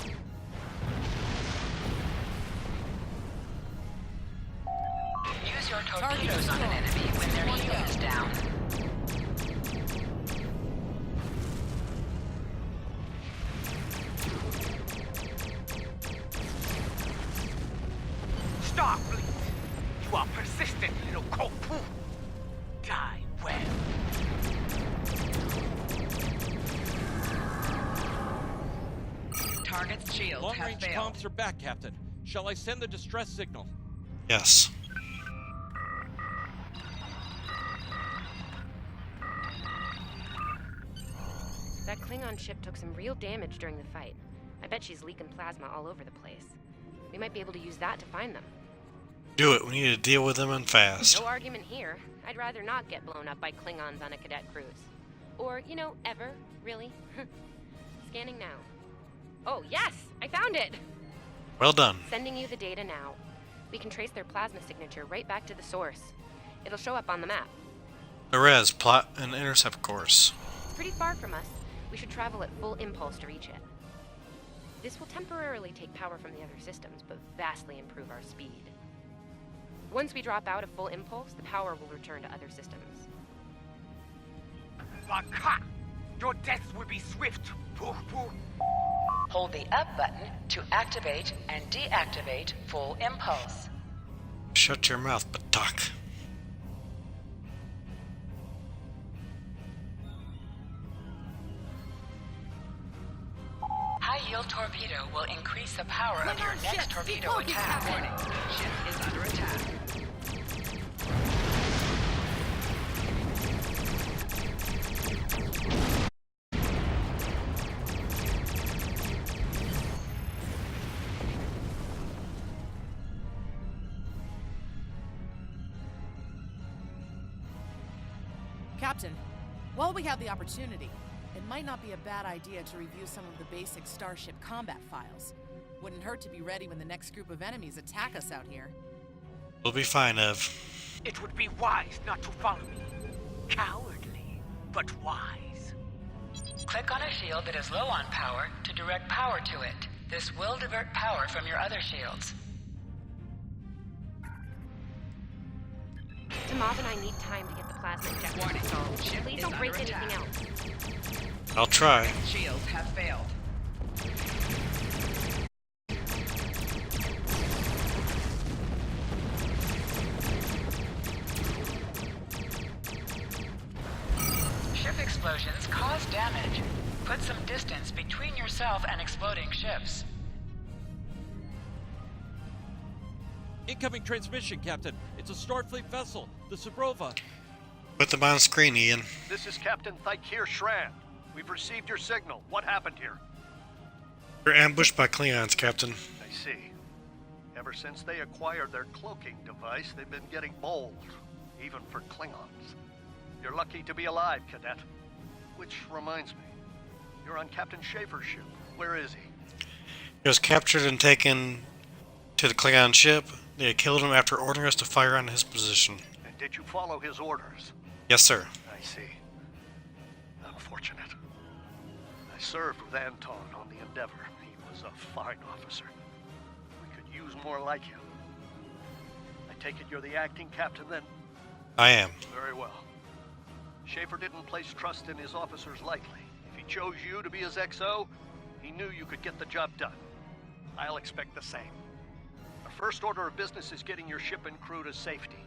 Use your torpedoes on an enemy when their shield is down. Starfleet! You are persistent, little cold-poo. Die well. Target's shield has Long-range failed. comms are back, Captain. Shall I send the distress signal? Yes. That Klingon ship took some real damage during the fight. I bet she's leaking plasma all over the place. We might be able to use that to find them. Do it. We need to deal with them and fast. No argument here. I'd rather not get blown up by Klingons on a cadet cruise. Or, you know, ever, really. Scanning now. Oh, yes! I found it! Well done. Sending you the data now. We can trace their plasma signature right back to the source. It'll show up on the map. Perez, plot an intercept course. It's pretty far from us. We should travel at full impulse to reach it. This will temporarily take power from the other systems, but vastly improve our speed. Once we drop out of full impulse, the power will return to other systems. Baka! Your death will be swift. Pooh-pooh. Hold the up button to activate and deactivate full impulse. Shut your mouth, Batak. High-yield torpedo will increase the power of your next torpedo attack. Warning, ship is under attack. Captain, while we have the opportunity, it might not be a bad idea to review some of the basic Starship combat files. Wouldn't hurt to be ready when the next group of enemies attack us out here. We'll be fine, Ev. It would be wise not to follow me. Cowardly, but wise. Click on a shield that is low on power to direct power to it. This will divert power from your other shields. Tamav and I need time to get the plasma injector installed. Please don't break anything else. I'll try. Shields have failed. Ship explosions cause damage. Put some distance between yourself and exploding ships. Incoming transmission, Captain. It's a Starfleet vessel, the Sabrova. Put them on screen, Ian. This is Captain Thykir Shran. We've received your signal. What happened here? We're ambushed by Klingons, Captain. I see. Ever since they acquired their cloaking device, they've been getting bold, even for Klingons. You're lucky to be alive, Cadet. Which reminds me, you're on Captain Schaefer's ship. Where is he? He was captured and taken to the Klingon ship. They had killed him after ordering us to fire on his position. And did you follow his orders? Yes, sir. I see. Unfortunate. I served with Anton on the Endeavor. He was a fine officer. We could use more like him. I take it you're the acting captain then? I am. Very well. Schaefer didn't place trust in his officers lightly. If he chose you to be his XO, he knew you could get the job done. I'll expect the same. Our first order of business is getting your ship and crew to safety.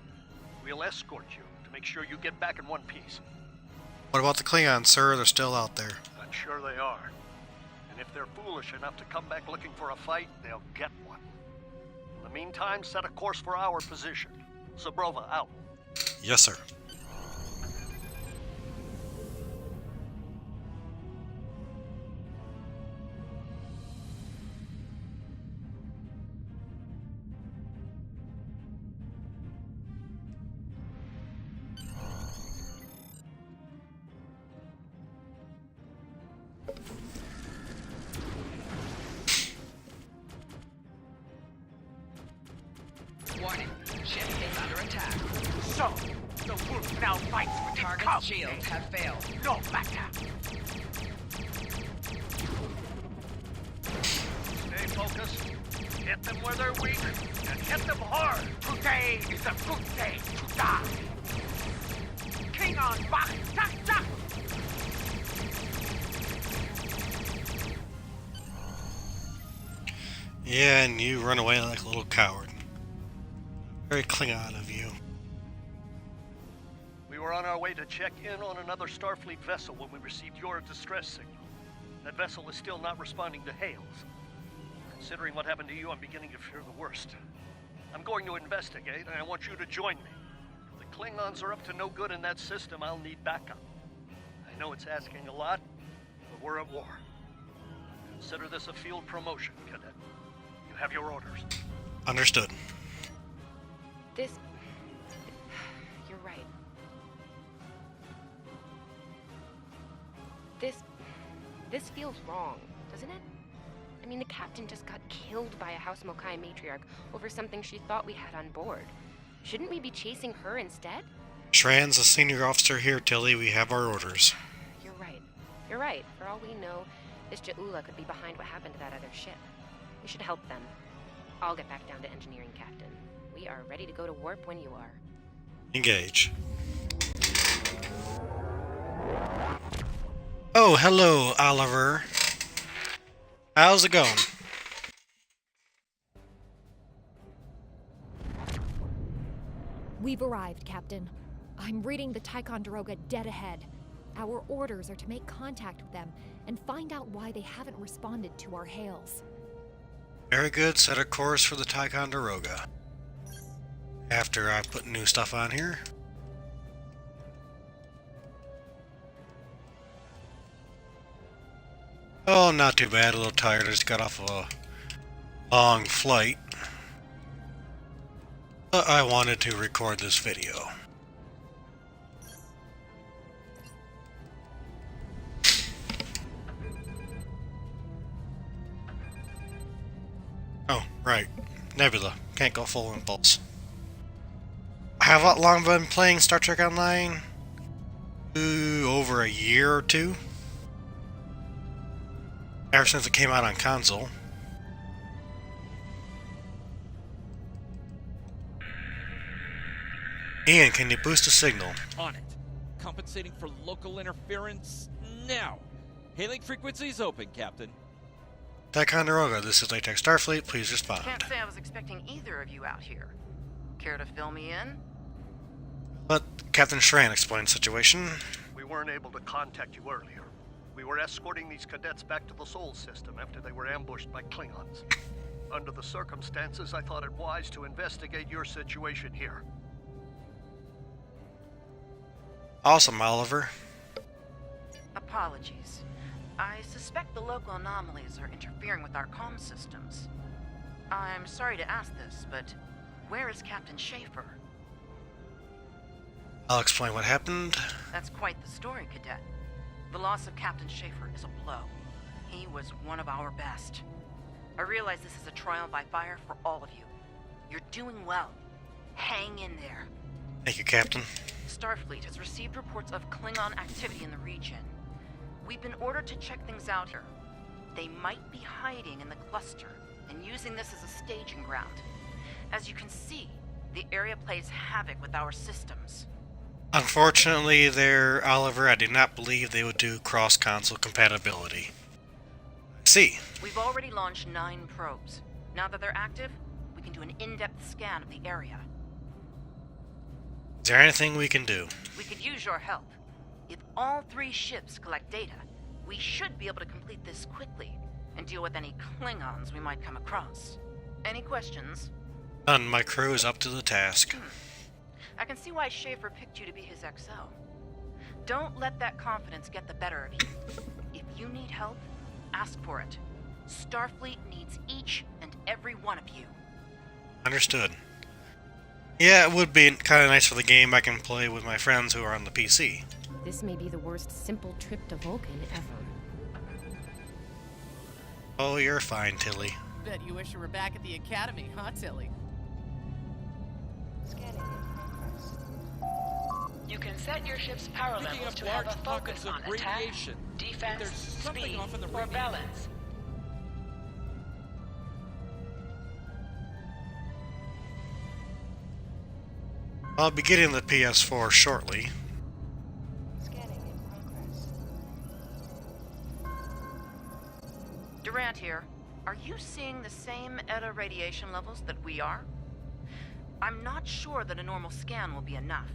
We'll escort you to make sure you get back in one piece. What about the Klingons, sir? They're still out there. I'm sure they are. And if they're foolish enough to come back looking for a fight, they'll get one. In the meantime, set a course for our position. Zabrova out. Yes, sir. Warning, ship is under attack. So, the Wolf now fights with the Target Cub, shields eh? have failed. No matter. Stay focused. Hit them where they're weak, and hit them hard. Today is a good day to die. Klingon Bach, tak, tak. Yeah, and you run away like a little coward. Very Klingon of you. We were on our way to check in on another Starfleet vessel when we received your distress signal. That vessel is still not responding to hails. Considering what happened to you, I'm beginning to fear the worst. I'm going to investigate, and I want you to join me. If the Klingons are up to no good in that system, I'll need backup. I know it's asking a lot, but we're at war. Consider this a field promotion, Cadet. You have your orders. Understood. This... You're right. This feels wrong, doesn't it? I mean, the captain just got killed by a House Mokai matriarch over something she thought we had on board. Shouldn't we be chasing her instead? Shran's the senior officer here, Tilly. We have our orders. You're right. You're right. For all we know, this Ja'ula could be behind what happened to that other ship. We should help them. I'll get back down to engineering, Captain. We are ready to go to warp when you are. Engage. Oh, hello, Oliver. How's it going? We've arrived, Captain. I'm reading the Ticonderoga dead ahead. Our orders are to make contact with them and find out why they haven't responded to our hails. Very good. Set a course for the Ticonderoga. After I put new stuff on here. Oh, not too bad. A little tired. I just got off of a long flight. But I wanted to record this video. Oh, right. Nebula. Can't go full impulse. How long have I been playing Star Trek Online? Over a year or two? Ever since it came out on console. Ian, can you boost a signal? On it. Compensating for local interference now. Hailing frequencies open, Captain. Ticonderoga, this is Latex Starfleet. Please respond. Can't say I was expecting either of you out here. Care to fill me in? Let Captain Shran explain the situation. We weren't able to contact you earlier. We were escorting these cadets back to the Sol system after they were ambushed by Klingons. Under the circumstances, I thought it wise to investigate your situation here. Awesome, Oliver. Apologies. I suspect the local anomalies are interfering with our comm systems. I'm sorry to ask this, but where is Captain Schaefer? I'll explain what happened. That's quite the story, Cadet. The loss of Captain Schaefer is a blow. He was one of our best. I realize this is a trial by fire for all of you. You're doing well. Hang in there. Thank you, Captain. Starfleet has received reports of Klingon activity in the region. We've been ordered to check things out here. They might be hiding in the cluster and using this as a staging ground. As you can see, the area plays havoc with our systems. Unfortunately, there, Oliver, I did not believe they would do cross-console compatibility. See. We've already launched 9 probes. Now that they're active, we can do an in-depth scan of the area. Is there anything we can do? We could use your help. If all 3 ships collect data, we should be able to complete this quickly and deal with any Klingons we might come across. Any questions? None. My crew is up to the task. I can see why Schaefer picked you to be his XO. Don't let that confidence get the better of you. If you need help, ask for it. Starfleet needs each and every one of you. Understood. Yeah, it would be kind of nice for the game I can play with my friends who are on the PC. This may be the worst simple trip to Vulcan ever. Oh, you're fine, Tilly. Bet you wish you were back at the academy, huh, Tilly? You can set your ship's power Picking levels up to have large a pockets focus of on attack, radiation. defense, There's something speed, off in the or radiation. balance. I'll be getting the PS4 shortly. Durant here. Are you seeing the same ETA radiation levels that we are? I'm not sure that a normal scan will be enough.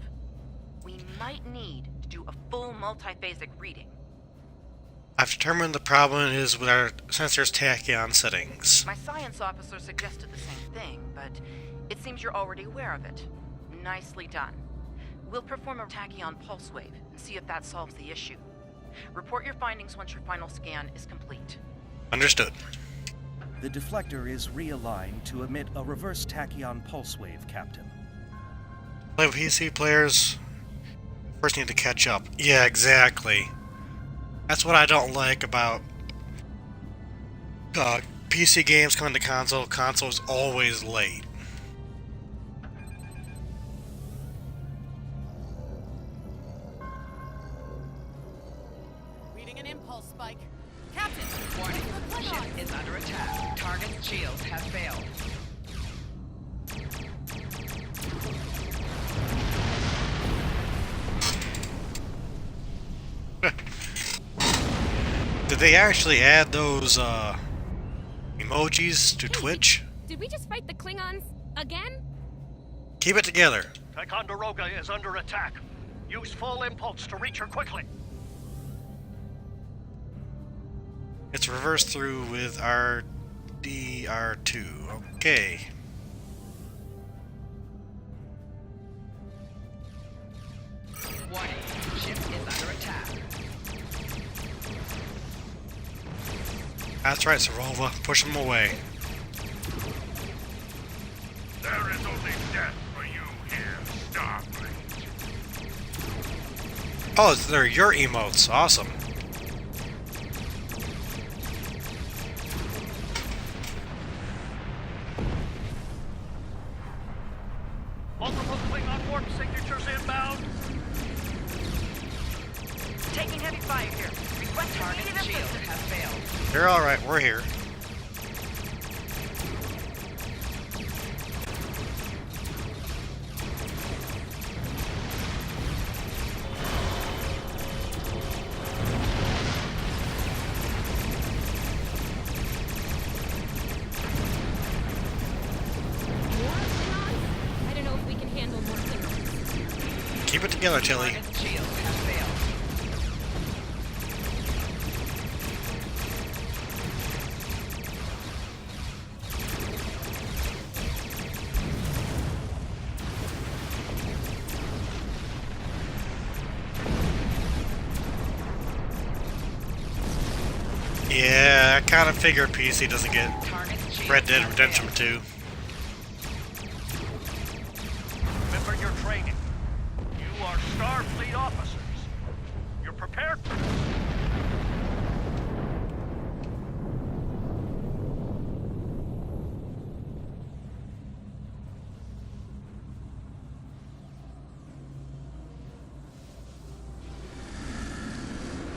We might need to do a full multiphasic reading. I've determined the problem is with our sensor's tachyon settings. My science officer suggested the same thing, but it seems you're already aware of it. Nicely done. We'll perform a tachyon pulse wave and see if that solves the issue. Report your findings once your final scan is complete. Understood. The deflector is realigned to emit a reverse tachyon pulse wave, Captain. Play with PC players first need to catch up. Yeah, exactly. That's what I don't like about PC games coming to console. Console's always late. Reading an impulse spike. Captain! Warning, ship is under attack. Target shields have failed. Did they actually add those emojis to Twitch? Did we just fight the Klingons again? Keep it together. Ticonderoga is under attack. Use full impulse to reach her quickly. It's reversed through with RDR2. Okay. Warning, ship is under attack. That's right, Sarova. Push them away. There is only death for you here, Starfleet. Oh, they're your emotes. Awesome. Multiple Klingon warp signatures inbound. Taking heavy fire here. Request Target immediate shield assistance. has failed. You're alright. We're here. More Klingons? I don't know if we can handle more Klingons. Keep it together, Tilly. Target shield has failed. Yeah, I kind of figured PC doesn't get Red Dead Redemption 2. Remember your training. You are Starfleet officers. You're prepared for this.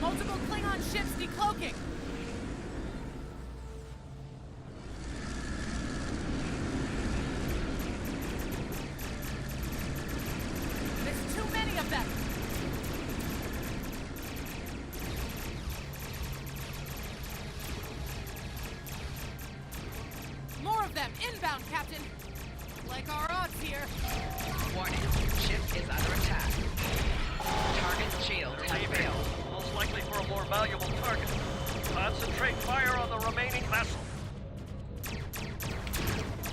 Multiple Klingon ships decloaking. There's too many of them. them! More of them! Inbound, Captain! Like our odds here. Warning, ship is under attack. Target shield has failed. Most likely for a more valuable target. Concentrate fire on the remaining vessel.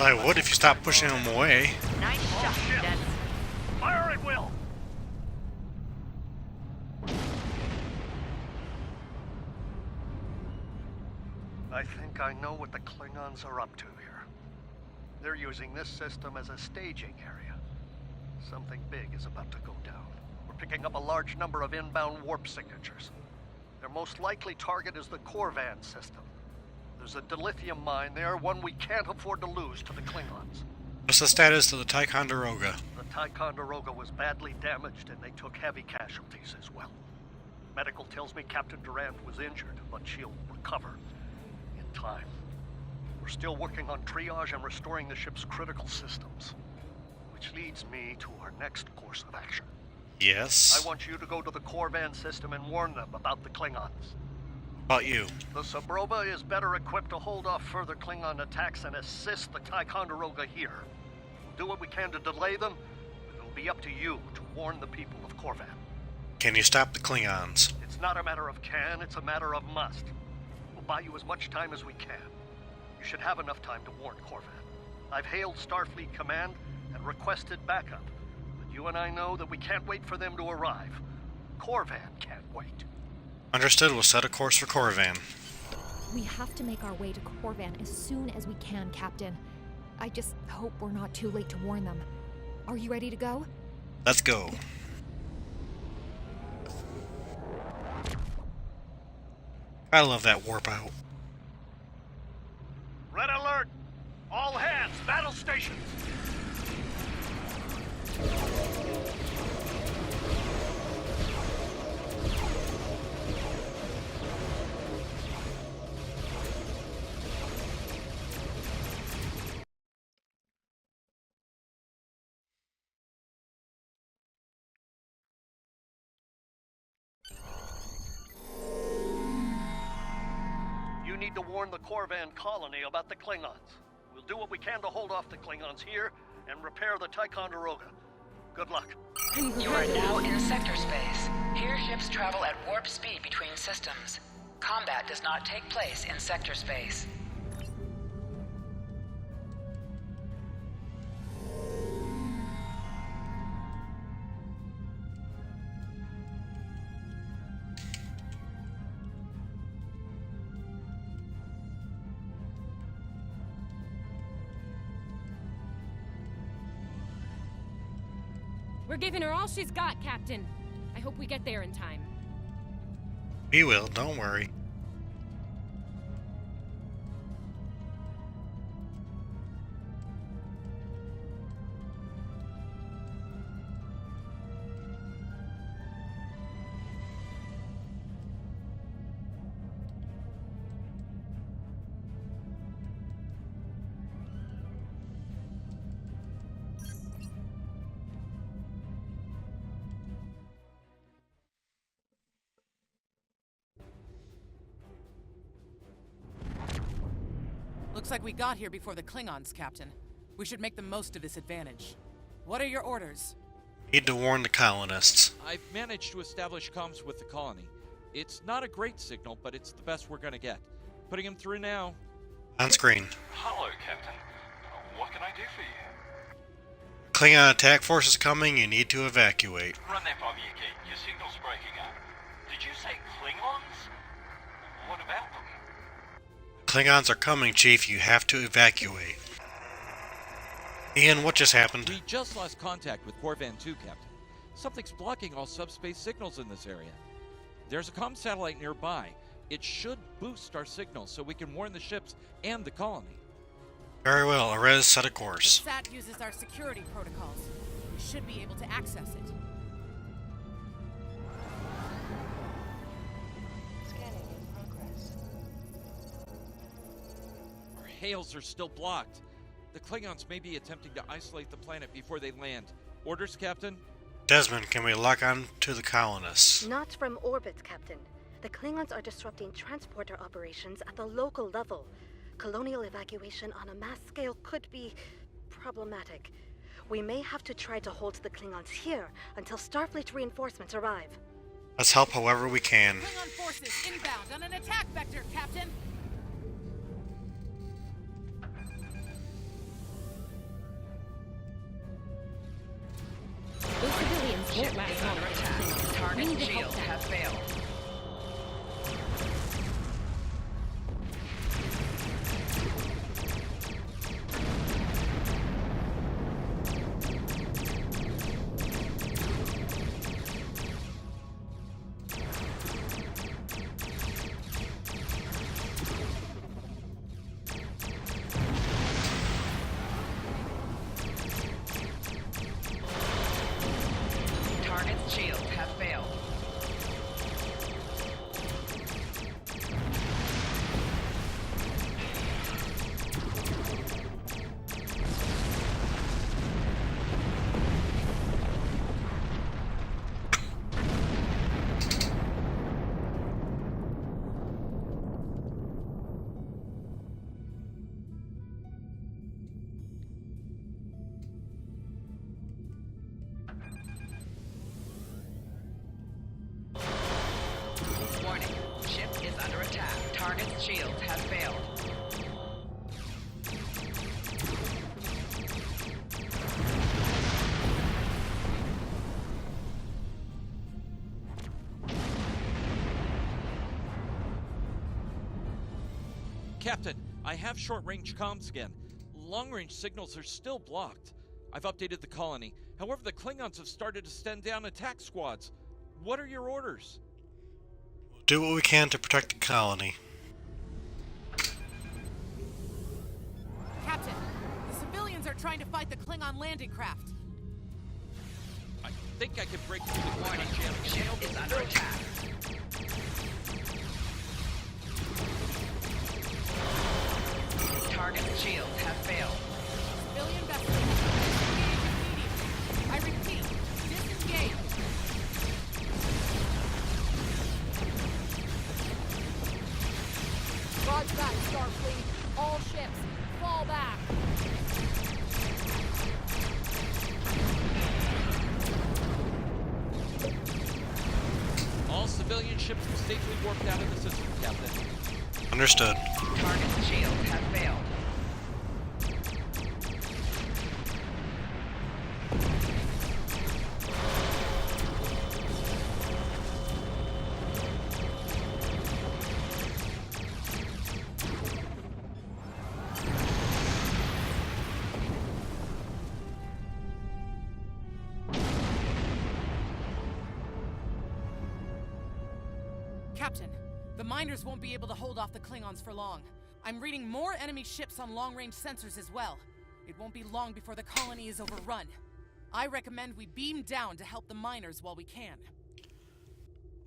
I would if you stopped pushing them away. Nice shot, Cadet. Fire at will! I think I know what the Klingons are up to here. They're using this system as a staging area. Something big is about to go down. We're picking up a large number of inbound warp signatures. Their most likely target is the Corvan system. There's a dilithium mine there, one we can't afford to lose to the Klingons. What's the status of the Ticonderoga? The Ticonderoga was badly damaged and they took heavy casualties as well. Medical tells me Captain Durant was injured, but she'll recover in time. We're still working on triage and restoring the ship's critical systems. Which leads me to our next course of action. Yes? I want you to go to the Corvan system and warn them about the Klingons. About you? The Subroba is better equipped to hold off further Klingon attacks and assist the Ticonderoga here. We'll do what we can to delay them, but it'll be up to you to warn the people of Corvan. Can you stop the Klingons? It's not a matter of can, it's a matter of must. We'll buy you as much time as we can. You should have enough time to warn Corvan. I've hailed Starfleet Command and requested backup, but you and I know that we can't wait for them to arrive. Corvan can't wait. Understood. We'll set a course for Corvan. We have to make our way to Corvan as soon as we can, Captain. I just hope we're not too late to warn them. Are you ready to go? Let's go. I love that warp out. Red alert! All hands, battle stations! You need to warn the Corvan colony about the Klingons. We'll do what we can to hold off the Klingons here and repair the Ticonderoga. Good luck. You are now in sector space. Here ships travel at warp speed between systems. Combat does not take place in sector space. We're giving her all she's got, Captain. I hope we get there in time. We will, don't worry. Looks like we got here before the Klingons, Captain. We should make the most of this advantage. What are your orders? Need to warn the colonists. I've managed to establish comms with the colony. It's not a great signal, but it's the best we're gonna get. Putting him through now. On screen. Hello, Captain. What can I do for you? Klingon attack force is coming. You need to evacuate. Run that by me again. Your signal's breaking up. Did you say Klingons? What about them? Klingons are coming, Chief. You have to evacuate. Ian, what just happened? We just lost contact with Corvan 2, Captain. Something's blocking all subspace signals in this area. There's a comm satellite nearby. It should boost our signal so we can warn the ships and the colony. Very well. Arez, set a course. The SAT uses our security protocols. We should be able to access it. Scanning in progress. Our hails are still blocked. The Klingons may be attempting to isolate the planet before they land. Orders, Captain? Desmond, can we lock on to the colonists? Not from orbit, Captain. The Klingons are disrupting transporter operations at the local level. Colonial evacuation on a mass scale could be problematic. We may have to try to hold the Klingons here until Starfleet reinforcements arrive. Let's help however we can. Klingon forces inbound on an attack vector, Captain! Those civilians won't last long. We need Target to help shields them. have failed. Target's shields have failed. Warning, ship is under attack. Target's shields have failed. Captain, I have short-range comms again. Long-range signals are still blocked. I've updated the colony. However, the Klingons have started to send down attack squads. What are your orders? We'll do what we can to protect the colony. Captain, the civilians are trying to fight the Klingon landing craft. I think I can break through the Warning, Klingon ship channel. is under attack. Target's shields have failed. Civilian vessels, disengage immediately. I repeat, disengage. Roger that, Starfleet. All ships, fall back. All civilian ships have safely warped out of the system, Captain. Understood. Target's shields have failed. Captain, the miners won't be able to hold off the Klingons for long. I'm reading more enemy ships on long-range sensors as well. It won't be long before the colony is overrun. I recommend we beam down to help the miners while we can.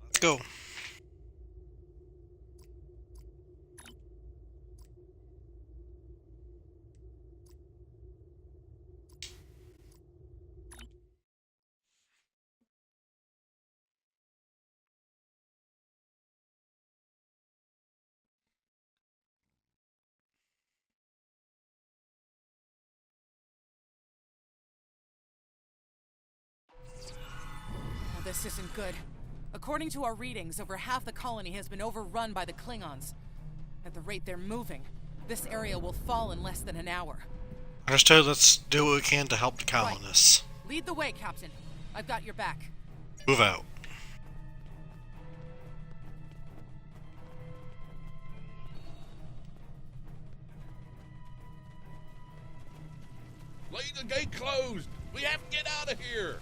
Let's go. Well, this isn't good. According to our readings, over half the colony has been overrun by the Klingons. At the rate they're moving, this area will fall in less than an hour. Understood. Let's do what we can to help the colonists. Lead the way, Captain. I've got your back. Move out. Leave the gate closed! We have to get out of here!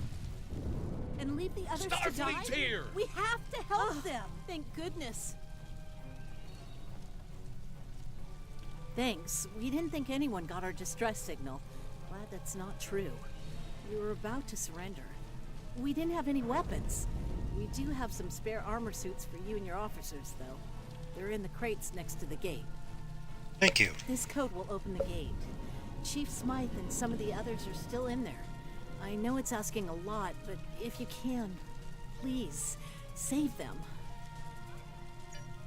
And leave the others to die? Starfleet's here! We have to help them! Thank goodness. Thanks. We didn't think anyone got our distress signal. Glad that's not true. We were about to surrender. We didn't have any weapons. We do have some spare armor suits for you and your officers, though. They're in the crates next to the gate. Thank you. This code will open the gate. Chief Smythe and some of the others are still in there. I know it's asking a lot, but if you can, please, save them.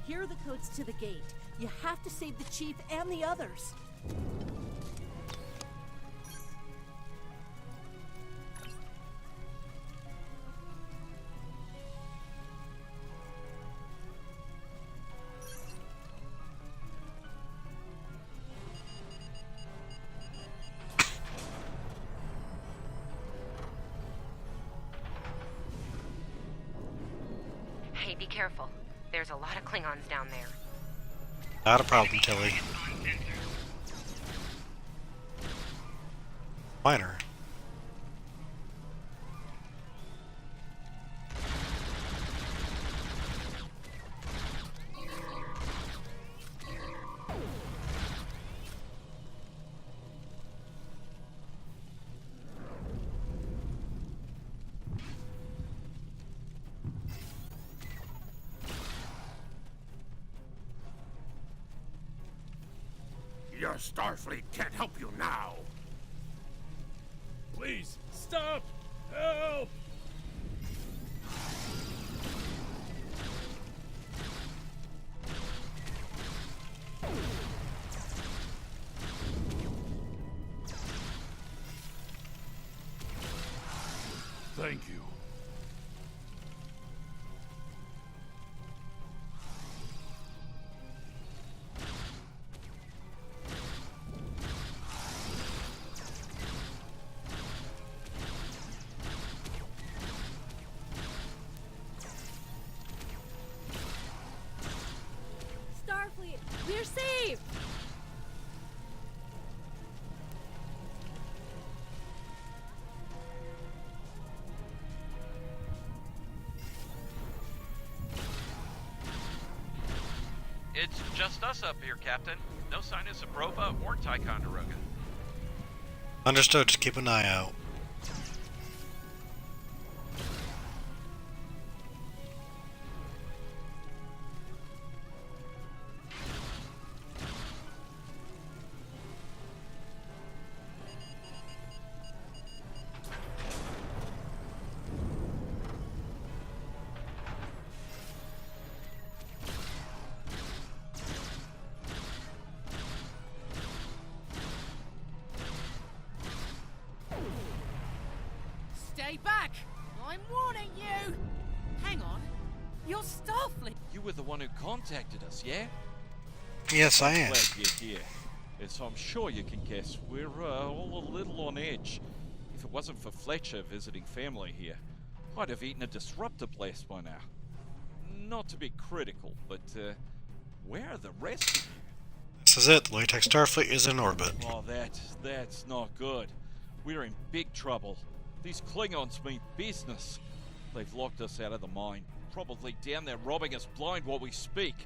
Here are the codes to the gate. You have to save the chief and the others. Hey, be careful. There's a lot of Klingons down there. Not a problem, Tilly. Minor. Your Starfleet can't help you now. Please, stop! Help! Thank you. Starfleet, we're safe! It's just us up here, Captain. No sign of Saprova or Ticonderoga. Understood. Just keep an eye out. Stay back! I'm warning you! Hang on. You're Starfleet! You were the one who contacted us, yeah? Yes, I am. Glad you're here. As I'm sure you can guess, we're all a little on edge. If it wasn't for Fletcher visiting family here, I'd have eaten a disruptor blast by now. Not to be critical, but where are the rest of you? This is it. The Latex Starfleet is in orbit. Oh, that's not good. We're in big trouble. These Klingons mean business. They've locked us out of the mine, probably down there robbing us blind while we speak.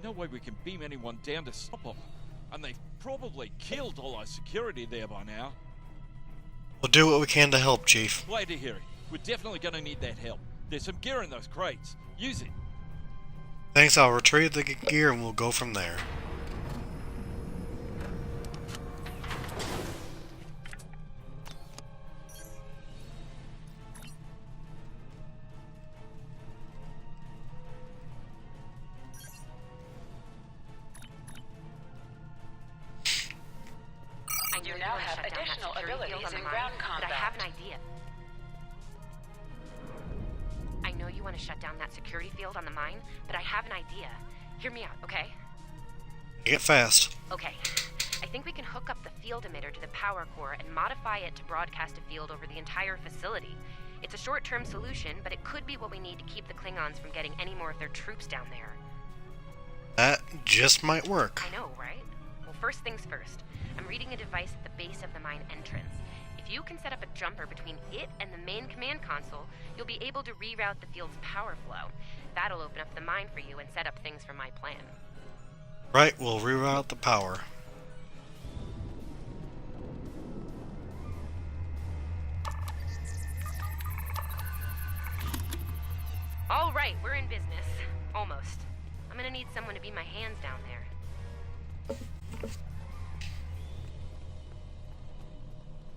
No way we can beam anyone down to stop them. And they've probably killed all our security there by now. We'll do what we can to help, Chief. Glad to hear it. We're definitely going to need that help. There's some gear in those crates. Use it. Thanks, I'll retrieve the gear and we'll go from there. You now have additional abilities in ground combat. But I have an idea. I know you want to shut down that security field on the mine, but I have an idea. Hear me out, okay? Get fast. Okay. I think we can hook up the field emitter to the power core and modify it to broadcast a field over the entire facility. It's a short-term solution, but it could be what we need to keep the Klingons from getting any more of their troops down there. That just might work. I know, right? Well, first things first. I'm reading a device at the base of the mine entrance. If you can set up a jumper between it and the main command console, you'll be able to reroute the field's power flow. That'll open up the mine for you and set up things for my plan. Right, we'll reroute the power. All right, we're in business. Almost. I'm gonna need someone to be my hands down there.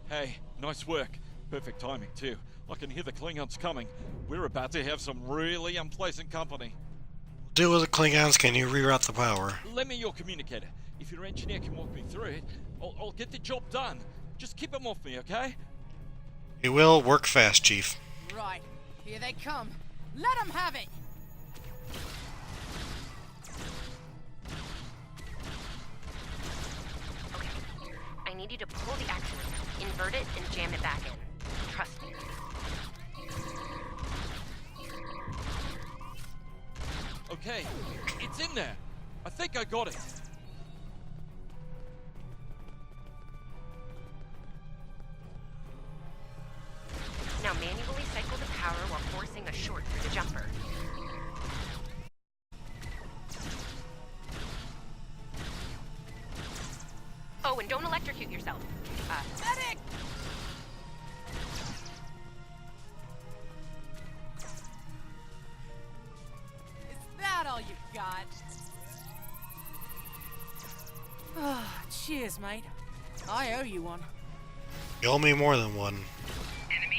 Hey, nice work. Perfect timing, too. I can hear the Klingons coming. We're about to have some really unpleasant company. Deal with the Klingons. Can you reroute the power? Lend me your communicator. If your engineer can walk me through it, I'll get the job done. Just keep him off me, okay? He will. Work fast, Chief. Right, here they come. Let them have it! Okay, I need you to pull the actuator, invert it, and jam it back in. Trust me. Okay, it's in there. I think I got it. Now manually cycle the power while forcing a short through the jumper. Oh, and don't electrocute yourself. Medic! Is that all you got? Ah, cheers, mate. I owe you one. You owe me more than one.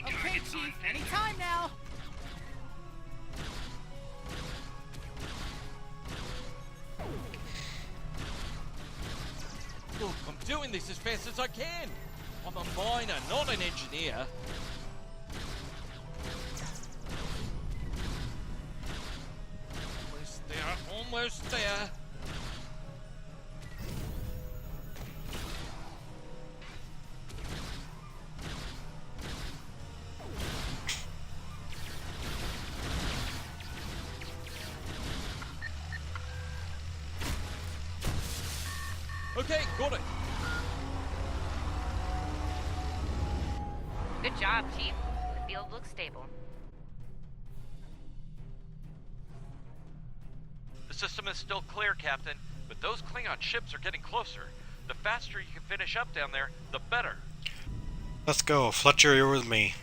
Okay, Chief, anytime now. Look, I'm doing this as fast as I can. I'm a miner, not an engineer. Almost there, almost there. Okay, got it. Good job, Chief. The field looks stable. The system is still clear, Captain, but those Klingon ships are getting closer. The faster you can finish up down there, the better. Let's go. Fletcher, you're with me.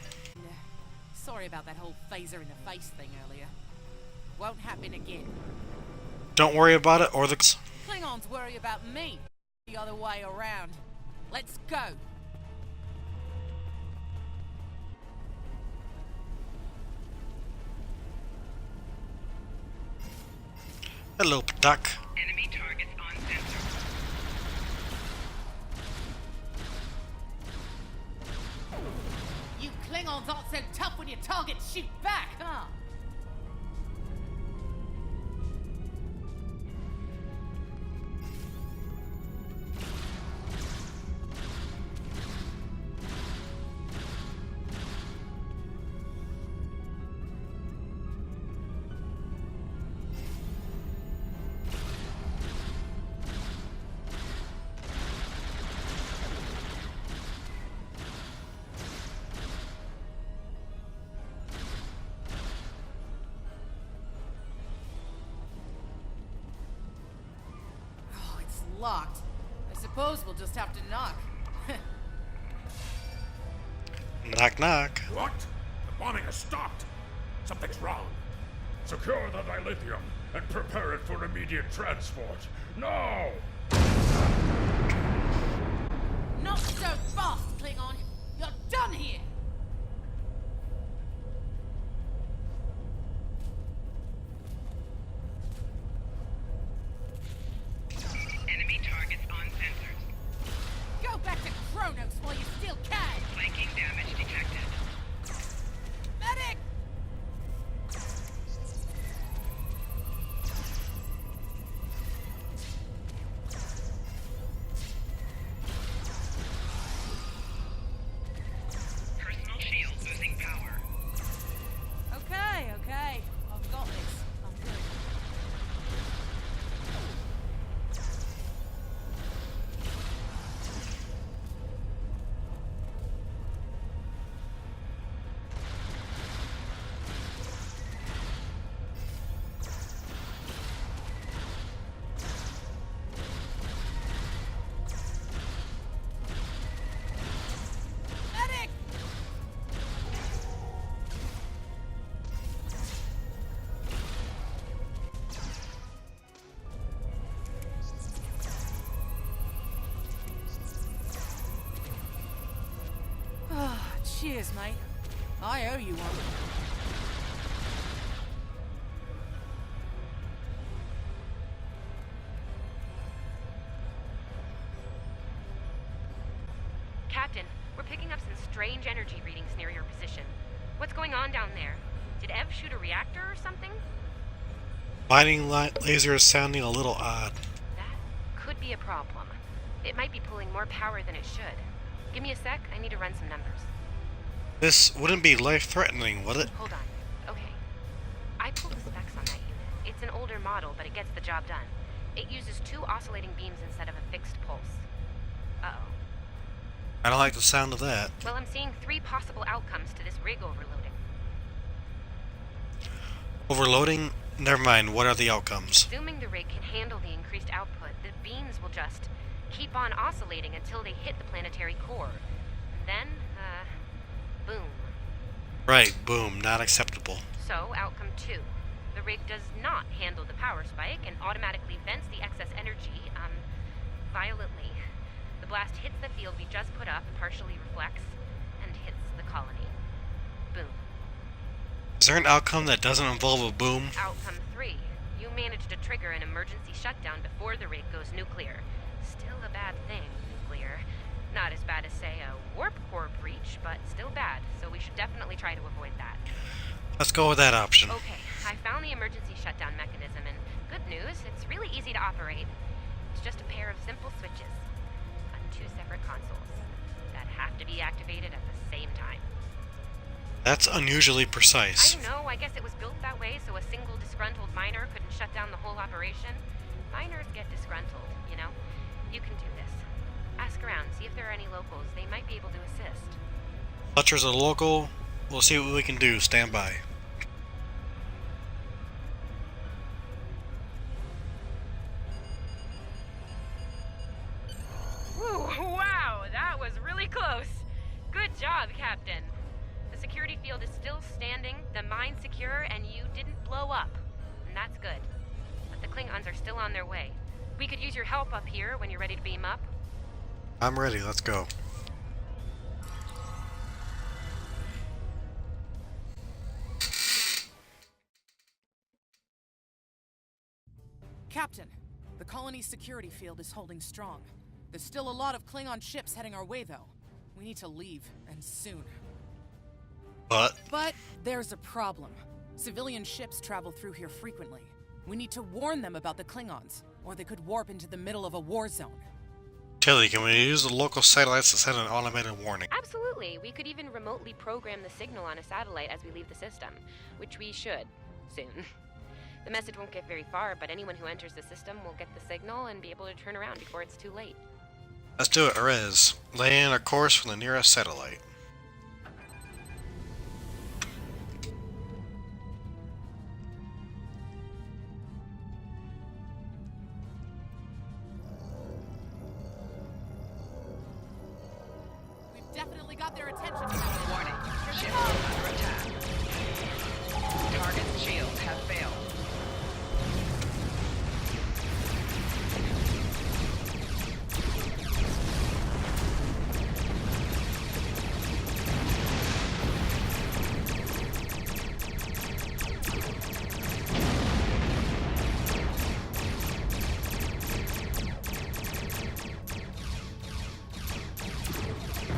Sorry about that whole phaser in the face thing earlier. Won't happen again. Don't worry about it, or the... Klingons worry about me. The other way around. Let's go. Hello, Duck. Enemy targets on sensor. You Klingons aren't so tough when your targets shoot back, huh? Locked. I suppose we'll just have to knock. Knock, knock. What? The bombing has stopped. Something's wrong. Secure the dilithium and prepare it for immediate transport. Now! Not so fast, Klingon. You're done here. Enemy targets on sensors. Go back to Kronos while you still can. Flanking damage detected. Medic! Cheers, mate. I owe you one. Captain, we're picking up some strange energy readings near your position. What's going on down there? Did Ev shoot a reactor or something? Mining laser is sounding a little odd. That could be a problem. It might be pulling more power than it should. Give me a sec, I need to run some numbers. This wouldn't be life-threatening, would it? Hold on. Okay. I pulled the specs on that unit. It's an older model, but it gets the job done. It uses 2 oscillating beams instead of a fixed pulse. Uh-oh. I don't like the sound of that. Well, I'm seeing 3 possible outcomes to this rig overloading. Overloading? Never mind, what are the outcomes? Assuming the rig can handle the increased output, the beams will just keep on oscillating until they hit the planetary core. And then, boom. Right, boom, not acceptable. So, outcome 2. The rig does not handle the power spike and automatically vents the excess energy, violently. The blast hits the field we just put up, partially reflects, and hits the colony. Boom. Is there an outcome that doesn't involve a boom? Outcome 3. You managed to trigger an emergency shutdown before the rig goes nuclear. Still a bad thing, nuclear. Not as bad as, say, a warp core breach, but still bad, so we should definitely try to avoid that. Let's go with that option. Okay, I found the emergency shutdown mechanism, and good news, it's really easy to operate. It's just a pair of simple switches on 2 separate consoles that have to be activated at the same time. That's unusually precise. I don't know, I guess it was built that way so a single disgruntled miner couldn't shut down the whole operation. Miners get disgruntled, you know? You can do this. Ask around, see if there are any locals. They might be able to assist. Fletcher's a local. We'll see what we can do. Stand by. Woo, wow, that was really close. Good job, Captain. The security field is still standing, the mine's secure, and you didn't blow up. And that's good. But the Klingons are still on their way. We could use your help up here when you're ready to beam up. I'm ready. Let's go. Captain, the colony's security field is holding strong. There's still a lot of Klingon ships heading our way, though. We need to leave, and soon. But there's a problem. Civilian ships travel through here frequently. We need to warn them about the Klingons, or they could warp into the middle of a war zone. Tilly, can we use the local satellites to send an automated warning? Absolutely. We could even remotely program the signal on a satellite as we leave the system, which we should, soon. The message won't get very far, but anyone who enters the system will get the signal and be able to turn around before it's too late. Let's do it, Erez. Lay in a course from the nearest satellite. Definitely got their attention. Warning. Ship under attack. Target's shields have failed.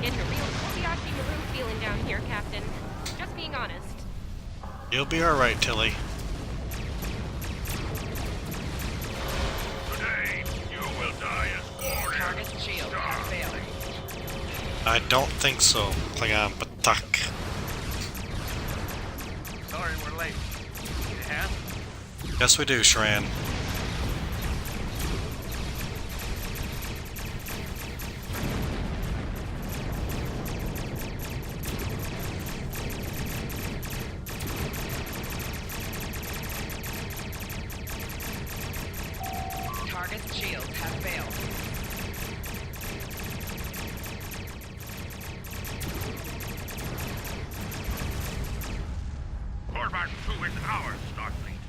Getting a real Kobayashi Maru feeling down here, Captain. Just being honest. You'll be alright, Tilly. Today, you will die as warriors. Target's shield has failed. I don't think so, Klingon Batak. Sorry we're late. Need a hand? Yes, we do, Shran. Target's shields have failed. Korvash 2 is ours, Starfleet.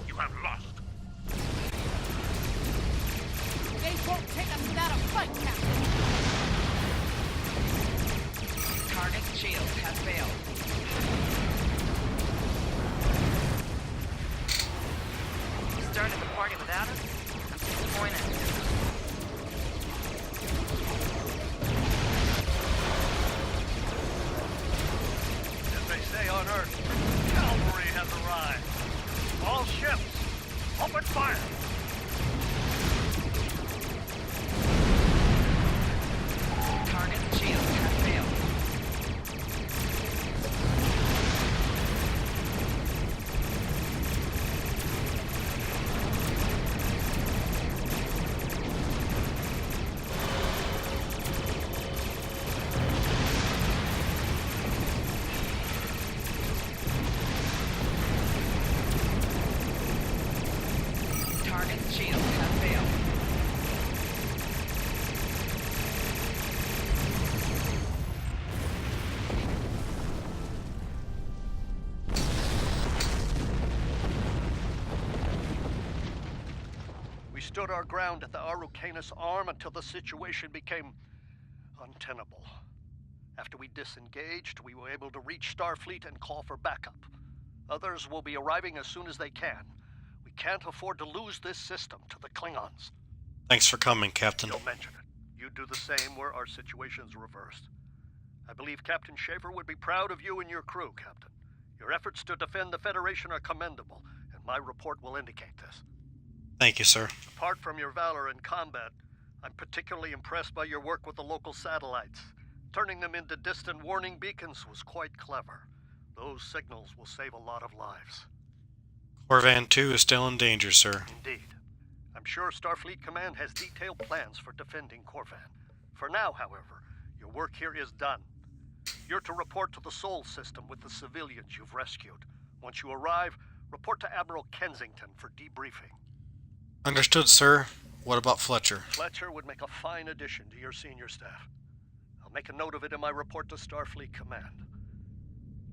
You have lost. They won't take us without a fight, Captain. Target's shield has failed. You started the party without us? I'm disappointed. As they say on Earth, cavalry has arrived. All ships, open fire! Target's shield has failed. Target's shield has failed. We stood our ground at the Araucanus Arm until the situation became untenable. After we disengaged, we were able to reach Starfleet and call for backup. Others will be arriving as soon as they can. We can't afford to lose this system to the Klingons. Thanks for coming, Captain. Don't mention it. You do the same where our situation's reversed. I believe Captain Schaefer would be proud of you and your crew, Captain. Your efforts to defend the Federation are commendable, and my report will indicate this. Thank you, sir. Apart from your valor in combat, I'm particularly impressed by your work with the local satellites. Turning them into distant warning beacons was quite clever. Those signals will save a lot of lives. Corvan 2 is still in danger, sir. Indeed. I'm sure Starfleet Command has detailed plans for defending Corvan. For now, however, your work here is done. You're to report to the Sol system with the civilians you've rescued. Once you arrive, report to Admiral Kensington for debriefing. Understood, sir. What about Fletcher? Fletcher would make a fine addition to your senior staff. I'll make a note of it in my report to Starfleet Command.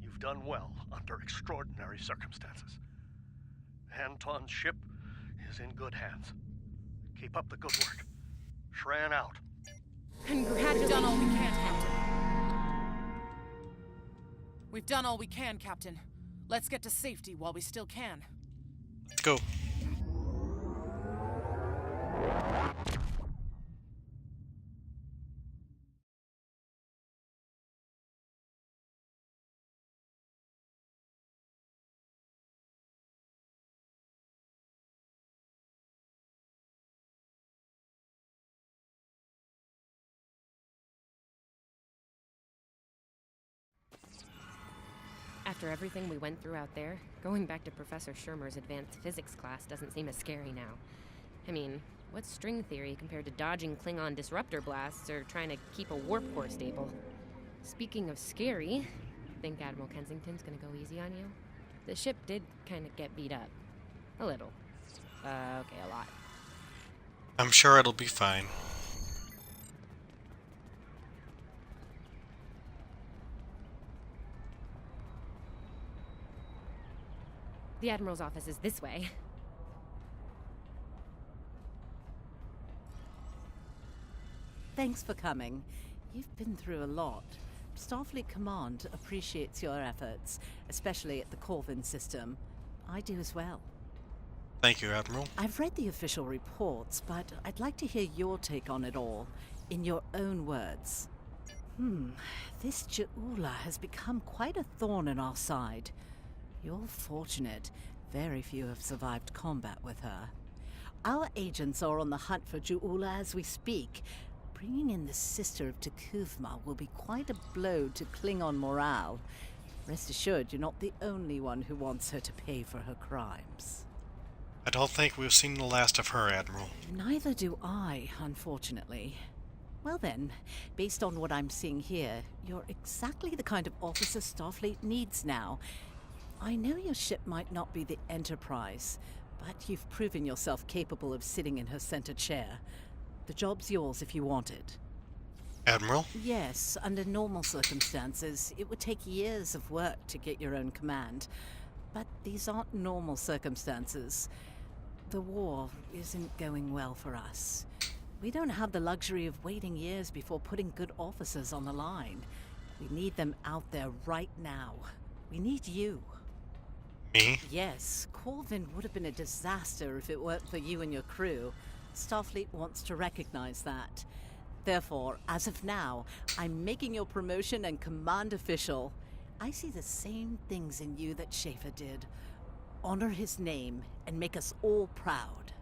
You've done well under extraordinary circumstances. Anton's ship is in good hands. Keep up the good work. Shran out. Congratulations. We've done all we can, Captain. We've done all we can, Captain. Let's get to safety while we still can. Let's go. After everything we went through out there, going back to Professor Shermer's advanced physics class doesn't seem as scary now. I mean, what's string theory compared to dodging Klingon disruptor blasts or trying to keep a warp core stable? Speaking of scary, think Admiral Kensington's gonna go easy on you? The ship did kind of get beat up. A little. Okay, a lot. I'm sure it'll be fine. The Admiral's office is this way. Thanks for coming. You've been through a lot. Starfleet Command appreciates your efforts, especially at the Corvan system. I do as well. Thank you, Admiral. I've read the official reports, but I'd like to hear your take on it all, in your own words. This Ju'ula has become quite a thorn in our side. You're fortunate. Very few have survived combat with her. Our agents are on the hunt for Ju'ula as we speak. Bringing in the sister of T'Kuvma will be quite a blow to Klingon morale. Rest assured, you're not the only one who wants her to pay for her crimes. I don't think we've seen the last of her, Admiral. Neither do I, unfortunately. Well then, based on what I'm seeing here, you're exactly the kind of officer Starfleet needs now. I know your ship might not be the Enterprise, but you've proven yourself capable of sitting in her center chair. The job's yours if you want it. Admiral? Yes, under normal circumstances, it would take years of work to get your own command. But these aren't normal circumstances. The war isn't going well for us. We don't have the luxury of waiting years before putting good officers on the line. We need them out there right now. We need you. Me? Yes, Corvin would have been a disaster if it weren't for you and your crew. Starfleet wants to recognize that. Therefore, as of now, I'm making your promotion and command official. I see the same things in you that Schaefer did. Honor his name and make us all proud.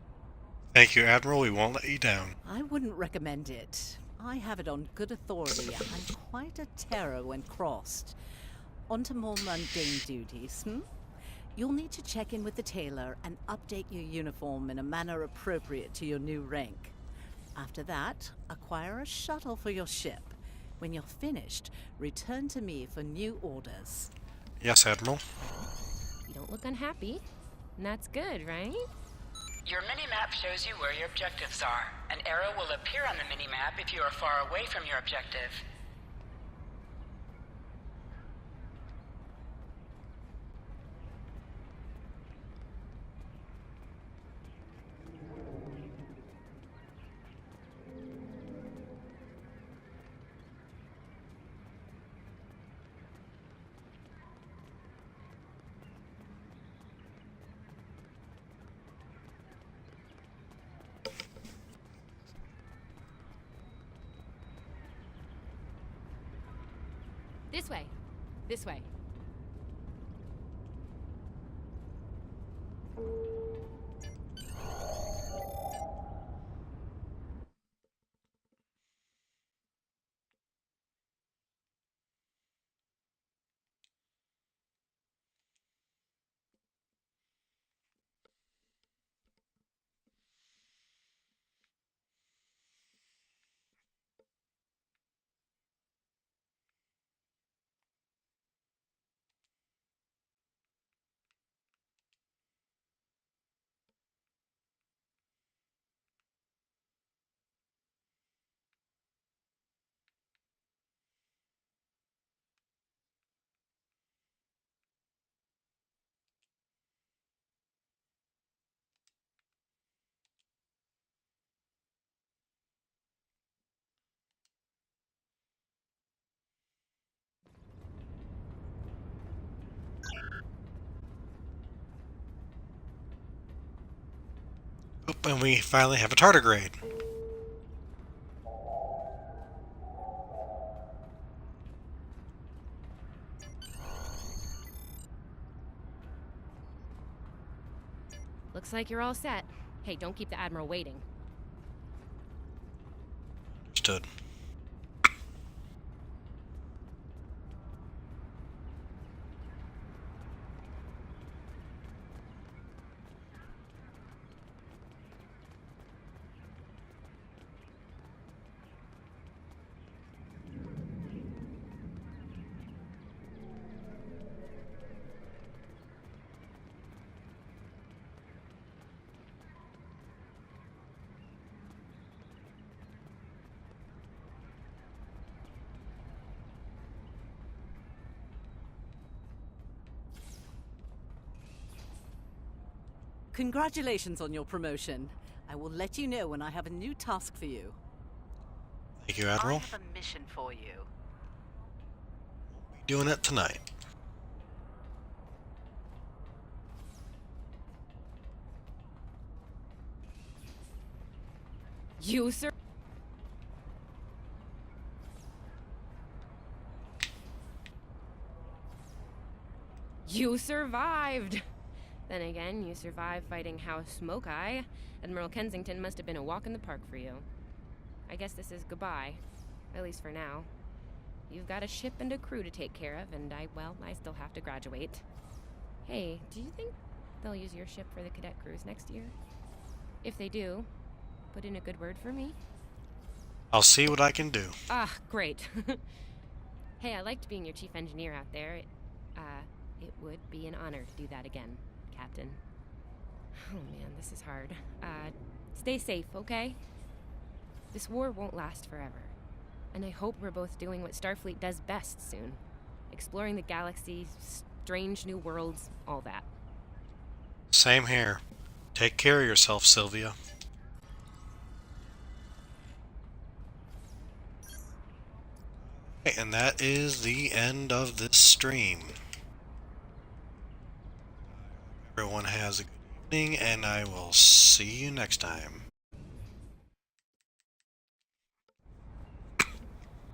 Thank you, Admiral. We won't let you down. I wouldn't recommend it. I have it on good authority. I'm quite a terror when crossed. On to more mundane duties, You'll need to check in with the tailor and update your uniform in a manner appropriate to your new rank. After that, acquire a shuttle for your ship. When you're finished, return to me for new orders. Yes, Admiral. You don't look unhappy. And that's good, right? Your mini-map shows you where your objectives are. An arrow will appear on the mini-map if you are far away from your objective. This way. This way. Oop, and we finally have a tardigrade. Looks like you're all set. Hey, don't keep the Admiral waiting. Understood. Congratulations on your promotion. I will let you know when I have a new task for you. Thank you, Admiral. I have a mission for you. Doing it tonight. You, sir? You survived! Then again, you survived fighting House Smoke-Eye. Admiral Kensington must have been a walk in the park for you. I guess this is goodbye. At least for now. You've got a ship and a crew to take care of, and I still have to graduate. Hey, do you think they'll use your ship for the cadet cruise next year? If they do, put in a good word for me. I'll see what I can do. Ah, great. Hey, I liked being your chief engineer out there. It would be an honor to do that again, Captain. Oh man, this is hard. Stay safe, okay? This war won't last forever. And I hope we're both doing what Starfleet does best soon. Exploring the galaxy, strange new worlds, all that. Same here. Take care of yourself, Sylvia. And that is the end of this stream. Everyone has a good evening, and I will see you next time.